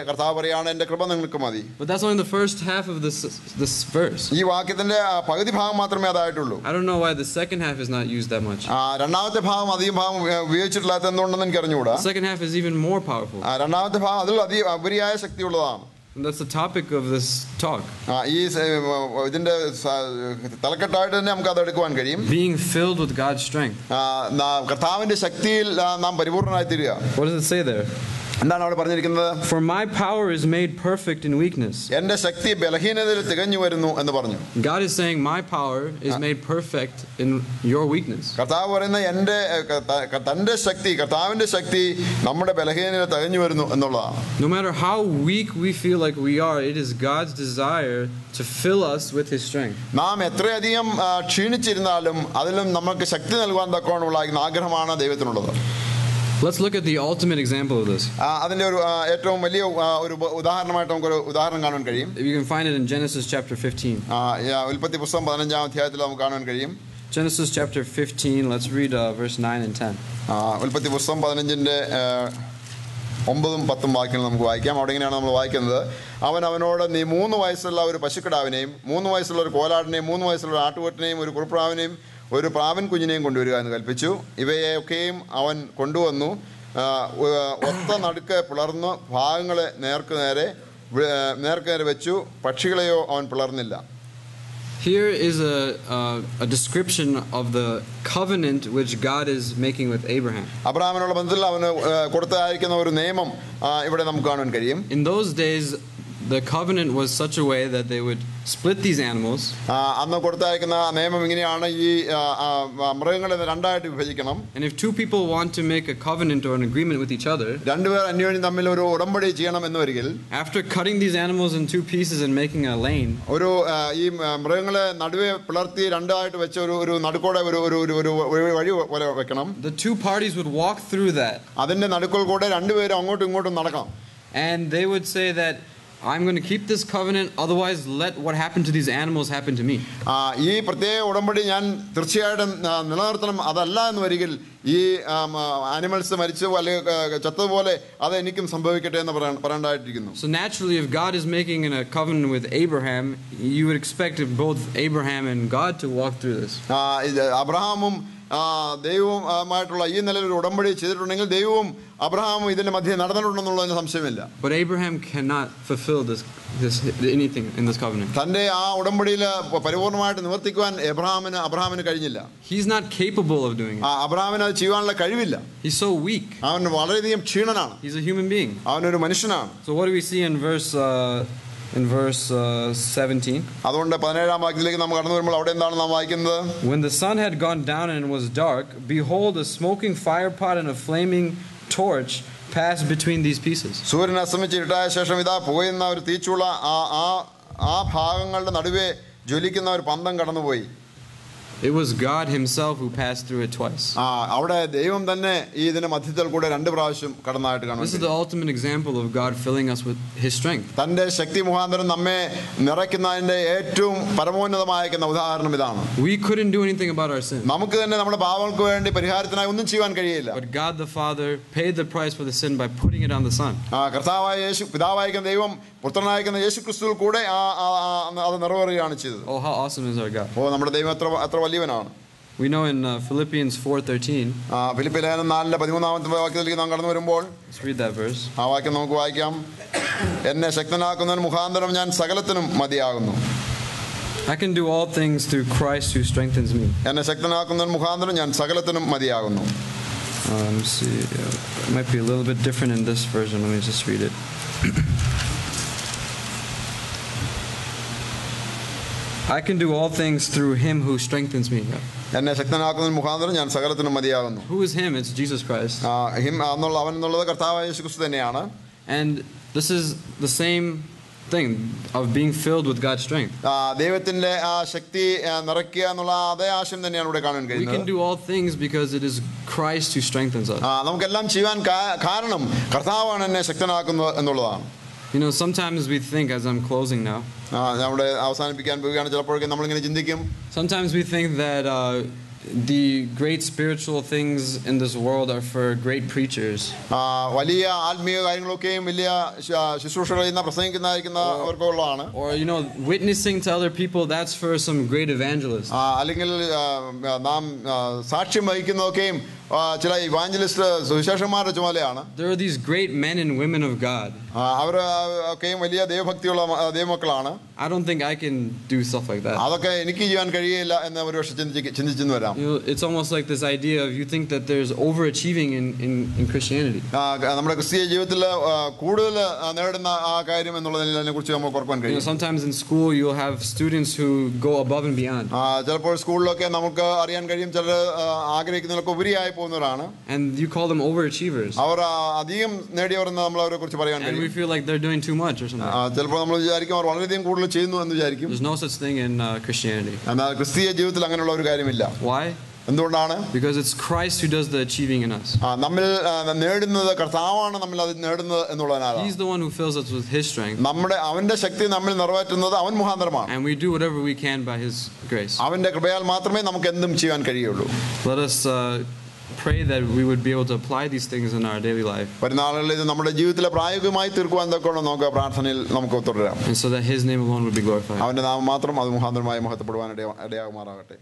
കർത്താവ് പറയാണ് എന്റെ കൃപ നിങ്ങൾക്ക് മതി. But that's only the first half of this verse. ഈ വാക്യത്തിന്റെ പകുതി ഭാഗം മാത്രമേ അതായിട്ടുള്ളൂ. I don't know why the second half is not used that much. രണ്ടാമത്തെ ഭാഗം അധികം ഭാഗം ഉപയോഗിച്ചിട്ടില്ലാത്ത എന്തുകൊണ്ടെന്ന് എനിക്ക് അറിഞ്ഞുകൂടാ. The second half is even more powerful. രണ്ടാമത്തെ ഭാഗം അതിൽ ഉപരിയായ ശക്തിയുള്ളതാണ്. And that's the topic of this talk. ഈ ഇതിന്റെ തലക്കെട്ടായിട്ട് തന്നെ നമുക്ക് അത് എടുക്കുവാൻ കഴിയും. Being filled with God's strength. കർത്താവിന്റെ ശക്തിയിൽ നാം പരിപൂർണനായി തീരുക. What does it say there? എന്താണ് അവിടെ പറഞ്ഞിരിക്കുന്നത്? For my power is made perfect in weakness. എന്റെ ശക്തി ബലഹീനതയിൽ തികഞ്ഞു വരുന്നു എന്ന് പറഞ്ഞു. God is saying my power is made perfect in your weakness. കർത്താവ് പറയുന്ന തന്റെ ശക്തി, കർത്താവിന്റെ ശക്തി നമ്മുടെ ബലഹീനതയിൽ തികഞ്ഞു വരുന്നു എന്നുള്ളതാണ്. No matter how weak we feel like we are, it is God's desire to fill us with his strength. നാം എത്രയധികം ക്ഷീണിച്ചിരുന്നാലും അതിലും നമുക്ക് ശക്തി നൽകാൻ തക്കവണ്ണമുള്ള ആഗ്രഹമാണ് ദൈവത്തിനുള്ളത്. Let's look at the ultimate example of this. അതിന്റെ ഒരു ഏറ്റവും വലിയ ഒരു ഉദാഹരണമായിട്ട് നമുക്ക് ഒരു ഉദാഹരണം കാണാൻ കഴിയും. You can find it in Genesis chapter 15. ഉൽപ്പത്തി പുസ്തകം 15-ാം അധ്യായത്തിൽ നമുക്ക് കാണാൻ കഴിയും. Genesis chapter 15, let's read verse 9 and 10. ഉൽപ്പത്തി പുസ്തകം 15-ന്റെ 9-ഉം 10-ഉം വാക്യങ്ങൾ നമുക്ക് വായിക്കാം. അവിടെ ഇങ്ങനെയാണ് നമ്മൾ വായിക്കുന്നത്. അവനോട് നീ 3 വയസ്സുള്ള ഒരു പശുക്കിടാവിനെയും 3 വയസ്സുള്ള ഒരു കോലാടിനെയും 3 വയസ്സുള്ള ഒരു ആട്ടുകൊറ്റനെയും ഒരു കുറുപ്രാവിനെയും ഒരു പ്രാവൻ കുഞ്ഞിനെയും കൊണ്ടുവരിക എന്ന് കൽപ്പിച്ചു. ഇവയൊക്കെയും അവൻ കൊണ്ടുവന്നു. ഒത്ത നടുക്ക് പിളർന്ന് ഭാഗങ്ങളെ നേർക്ക് നേരെ നേർക്കേരെ വെച്ചു, പക്ഷികളെയോ അവൻ പിളർന്നില്ല. Here is a description of the covenant which God is making with Abraham. അബ്രഹാമിനുള്ള ബന്ധത്തിൽ അവന് കൊടുത്തയക്കുന്ന ഒരു നിയമം ഇവിടെ നമുക്ക് കാണാൻ കഴിയും. In those days, the covenant was such a way that they would split these animals. അന്ന് കൊടുത്തയക്കുന്ന നിയമം ഇങ്ങനെയാണ്, ഈ മൃഗങ്ങളെ രണ്ടായിട്ട് വിഭജിക്കണം. And if two people want to make a covenant or an agreement with each other, രണ്ടുപേർ അന്യോന്യം തമ്മിൽ ഒരു ഉടമ്പടി ചെയ്യണം എന്ന് വരികിൽ, after cutting these animals in two pieces and making a lane, ഒരു ഈ മൃഗങ്ങളെ നടുവെ പിളർത്തി രണ്ടായിട്ട് വെച്ച ഒരു നടുക്കോടെ ഒരു വഴി പോലെ വെക്കണം. the two parties would walk through that. അതിന്റെ നടുക്കോൽ കൂടെ രണ്ടുപേരും അങ്ങോട്ടും ഇങ്ങോട്ടും നടക്കണം. And they would say that I'm going to keep this covenant, otherwise let what happened to these animals happen to me. ഈ പ്രത്യേക ഉടമ്പടി ഞാൻ തീർച്ചയായിട്ടും നിലനിർത്തണം. അതല്ല എന്ന് വരികിൽ ഈ ആനിമൽസ് മരിച്ചു അല്ലെങ്കിൽ ചത്തതുപോലെ അത് എനിക്കും സംഭവിക്കട്ടെ എന്ന് പറയേണ്ടതായിട്ടിരിക്കുന്നു. So naturally, if God is making a covenant with Abraham, you would expect both Abraham and God to walk through this. അബ്രഹാമും ദൈവവുമായിട്ടുള്ള ഈ നിലയിൽ ഒരു ഉടമ്പടി ചെയ്തിട്ടുണ്ടെങ്കിൽ ദൈവവും അബ്രഹാമും ഇതിന്റെ മധ്യേ നടന്നിട്ടുണ്ടെന്നുള്ളതിന് സംശയമില്ല. But Abraham cannot fulfill this anything in this covenant. തന്റെ ആ ഉടമ്പടിയിൽ പരിപൂർണമായിട്ട് നിവർത്തിക്കുവാൻ അബ്രഹാമിന് കഴിഞ്ഞില്ല. He's not capable of doing it. അബ്രഹാമിന് അത് ചെയ്യാനുള്ള കഴിവില്ല. He's so weak. അവൻ വളരെയധികം ക്ഷീണനാണ്. He's a human being. അവനൊരു മനുഷ്യനാണ്. So what do we see in verse 17? അതുകൊണ്ട് 17-ാം വാക്യത്തിലേക്ക് നാം കടന്നു വരുമ്പോൾ അവിടെ എന്താണ് നാം വായിക്കുന്നത്? When the sun had gone down and it was dark, behold, a smoking firepot and a flaming torch passed between these pieces. സൂര്യൻ അസ്തമിച്ച് ഇരുട്ടായ ശേഷം ഇതാ പോയുന്ന ഒരു തീച്ചുള ആ ഭാഗങ്ങളുടെ നടുവേ ജ്വലിക്കുന്ന ഒരു പന്തം കടന്നുപോയി. It was God himself who passed through it twice. അവിടെ ദൈവം തന്നെ ഈ ഇതിന്റെ മധ്യത്തിൽ കൂടെ രണ്ട് പ്രാവശ്യം കടന്നായിട്ട് കാണുന്നു. This is the ultimate example of God filling us with his strength. തന്റെ ശക്തി മുഖാന്തരം നമ്മെ നിറയ്ക്കുന്നതിന്റെ ഏറ്റവും പരമോന്നതമായിരിക്കുന്ന ഉദാഹരണം ഇതാണ്. We couldn't do anything about our sin. നമുക്ക് തന്നെ നമ്മുടെ പാപങ്ങൾക്ക് വേണ്ടി പരിഹാരത്തിനായി ഒന്നും ചെയ്യാൻ കഴിയില്ല. But God the Father paid the price for the sin by putting it on the Son. കർത്താവായ യേശു, പിതാവായിരിക്കുന്ന ദൈവം പുത്രനായിരിക്കുന്ന യേശുക്രിസ്തുവിൽ കൂടെ അത് നിറവേറുകയാണ് ചെയ്തത്. Oh, how awesome is our God. നമ്മുടെ ദൈവം എത്ര വലിയവനാണ്. We know in Philippians 4:13. Philippi ലേഖനം 4:13 വാക്യത്തിലേക്ക് നാം കടന്നു വരുമ്പോൾ, let's read that verse. ആ വാക്യം നമുക്ക് വായിക്കാം. എന്നെ ശക്തനാക്കുന്നവൻ മുഖാന്തരം ഞാൻ സകലത്തിനും മതിയാകുന്നു. I can do all things through Christ who strengthens me. എന്നെ ശക്തനാക്കുന്നവൻ മുഖാന്തരം ഞാൻ സകലത്തിനും മതിയാകുന്നു. Let me see. It might be a little bit different in this version. Let me just read it. I can do all things through him who strengthens me. എന്നെ ശക്തനാക്കുന്നവൻ മുഖാന്തരം ഞാൻ സകലത്തിനും മതിയാകുന്നു. Who is him? It's Jesus Christ. അവൻ എന്നുള്ളത് കർത്താവായ യേശുക്രിസ്തു തന്നെയാണ്. And this is the same thing of being filled with God's strength. ദൈവത്തിന്റെ ആ ശക്തി നിറയ്ക്കുക എന്നുള്ള അതേ ആശയം തന്നെയാണ് ഇവിടെ കാണാൻ കഴിയുന്നത്. We can do all things because it is Christ who strengthens us. നമുക്കെല്ലാം ചെയ്യാൻ കാരണം കർത്താവാണ് എന്നെ ശക്തനാക്കുന്നത് എന്നുള്ളതാണ്. You know, sometimes we think, as I'm closing now, നമ്മുടെ അവസാനിപ്പിക്കാൻ പോവുകയാണ്, ചിലപ്പോഴൊക്കെ നമ്മളിങ്ങനെ ചിന്തിക്കും. Sometimes we think that the great spiritual things in this world are for great preachers. വലിയ ആത്മീയ കാര്യങ്ങളൊക്കെയും വലിയ ശുശ്രൂഷകൾ ചെയ്യുന്ന പ്രസംഗിക്കുന്നവർക്കുള്ളതാണ്. Or you know, witnessing to other people, that's for some great evangelists. അല്ലെങ്കിൽ നാം സാക്ഷ്യം വഹിക്കുന്നതൊക്കെയും ചില ഇവാഞ്ചലിസ്റ്റ് സുവിശേഷന്മാരുടെ ചുമതലയാണ്. There are these great men and women of God. അവർ ഒക്കെയും വലിയ ദൈവഭക്തിയുള്ള ദൈവമക്കളാണ്. I don't think I can do stuff like that. അതൊക്കെ എനിക്ക് ചെയ്യാൻ കഴിയില്ല എന്ന് ഒരു പക്ഷേ ചിന്തിച്ചെന്ന് വരാം. You know, it's almost like this idea of you think that there's overachieving in Christianity. നമ്മുടെ ക്രിസ്തീയ ജീവിതത്തിൽ കൂടുതൽ നേടുന്ന ആ കാര്യം എന്നുള്ളതിനെ കുറിച്ച് നമുക്ക് ഓർക്കാൻ കഴിയും. Sometimes in school you'll have students who go above and beyond. ചിലപ്പോൾ സ്കൂളിലൊക്കെ നമുക്ക് അറിയാൻ കഴിയും ചിലർ ആഗ്രഹിക്കുന്നതിലൊക്കെ ഉപരിയായി പോകുന്നവരാണ്. And you call them overachievers. അവർ അധികം നേടിയവരെന്ന് നമ്മൾ അവരെ കുറിച്ച് പറയാൻ കഴിയും. And we feel like they're doing too much or something. ചിലപ്പോൾ നമ്മൾ വിചാരിക്കും അവർ വളരെയധികം കൂടുതൽ ചെയ്യുന്നു എന്ന് വിചാരിക്കും. There's no such thing in Christianity. എന്നാൽ ക്രിസ്തീയ ജീവിതത്തിൽ അങ്ങനെയുള്ള ഒരു കാര്യമില്ല. Why? എന്തുകൊണ്ടാണ്? Because it's Christ who does the achieving in us. നമ്മൾ നേടുന്നത് കർത്താവാണ്, നമ്മൾ അത് നേടുന്നത് എന്നുള്ളതിനാണ്. He's the one who fills us with his strength. അവന്റെ ശക്തി നമ്മൾ നിറവേറ്റുന്നത് അവൻ മുഖാന്തരമാണ്. And we do whatever we can by his grace. അവന്റെ കൃപയാൽ മാത്രമേ നമുക്ക് എന്തും ചെയ്യാൻ കഴിയുള്ളൂ. Let us pray that we would be able to apply these things in our daily life. പരിനാളുകളിൽ ഇത് നമ്മുടെ ജീവിതത്തിലെ പ്രായോഗികമായി തീർക്കുവാൻ തക്കോണം നമുക്ക് പ്രാർത്ഥനയിൽ നമുക്ക് തുടരാം. And so that his name alone would be glorified. അവന്റെ നാമം മാത്രം അത് മുഖാന്തരമായി മഹത്വപ്പെടുവാൻ ഇടയാകുമാറാകട്ടെ.